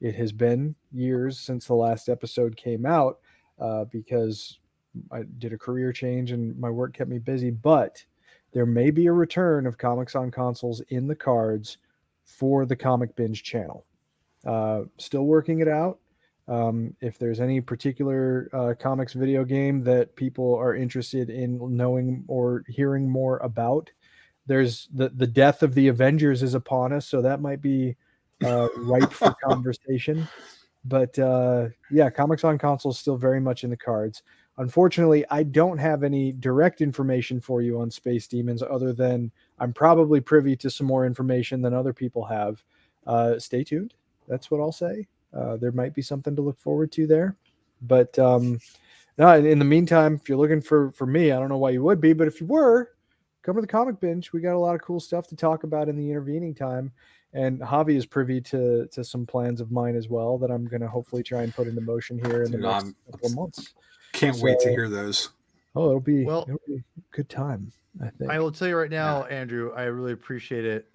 It has been years since the last episode came out because I did a career change and my work kept me busy, but there may be a return of Comics on Consoles in the cards for the Comic Binge channel. Still working it out. If there's any particular comics video game that people are interested in knowing or hearing more about, there's the death of the Avengers is upon us, so that might be ripe for conversation. But yeah, Comics on Console is still very much in the cards. Unfortunately, I don't have any direct information for you on Space Demons other than I'm probably privy to some more information than other people have. Stay tuned. That's what I'll say. There might be something to look forward to there. But no, in the meantime, if you're looking for me, I don't know why you would be, but if you were, come to the Comic Binge. We got a lot of cool stuff to talk about in the intervening time. And Javi is privy to some plans of mine as well that I'm going to hopefully try and put into motion here in the next couple of months. Can't wait to hear those. Oh, it'll be a good time, I think. I will tell you right now, Andrew, I really appreciate it.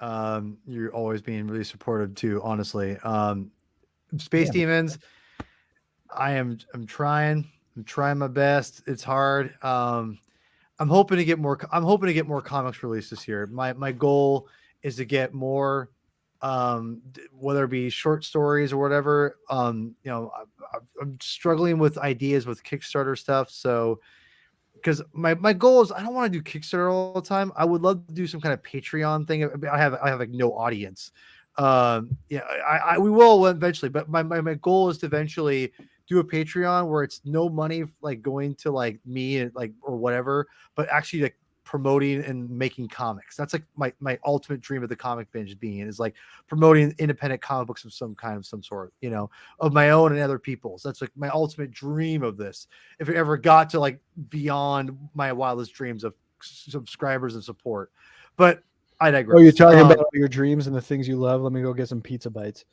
You're always being really supportive too, honestly. Space Demons, I'm trying my best. It's hard. I'm hoping to get more comics released this year. My goal is to get more, whether it be short stories or whatever. I'm struggling with ideas with Kickstarter stuff. So, because my goal is I don't want to do Kickstarter all the time. I would love to do some kind of Patreon thing. I have like no audience. We will eventually, but my goal is to eventually do a Patreon where it's no money like going to like me and like or whatever, but actually like promoting and making comics. That's like my ultimate dream of the Comic Binge being is like promoting independent comic books of some sort, of my own and other people's. That's like my ultimate dream of this. If it ever got to like beyond my wildest dreams of subscribers and support, but I digress. Oh, you're talking about your dreams and the things you love. Let me go get some pizza bites.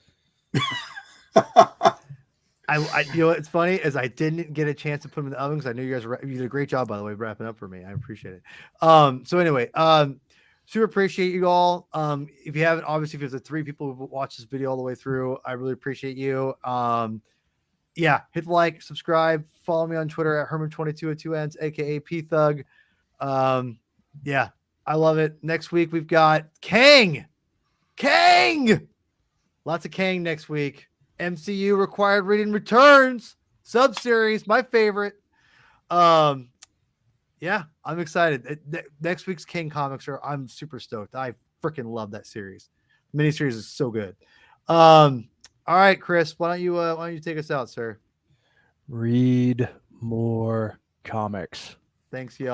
It's funny is I didn't get a chance to put them in the oven because I knew you did a great job, by the way, wrapping up for me. I appreciate it. So anyway, super appreciate you all. If you haven't, obviously, if there's the 3 people who watched this video all the way through, I really appreciate you. Hit the like, subscribe, follow me on Twitter at Herman22 with 2 N's, aka P Thug. I love it. Next week we've got Kang. Lots of Kang next week. MCU required reading returns sub-series, my favorite. I'm excited. Next week's King comics I'm super stoked. I freaking love that series. Miniseries is so good. All right, Chris, why don't you take us out, sir? Read more comics. Thanks, y'all.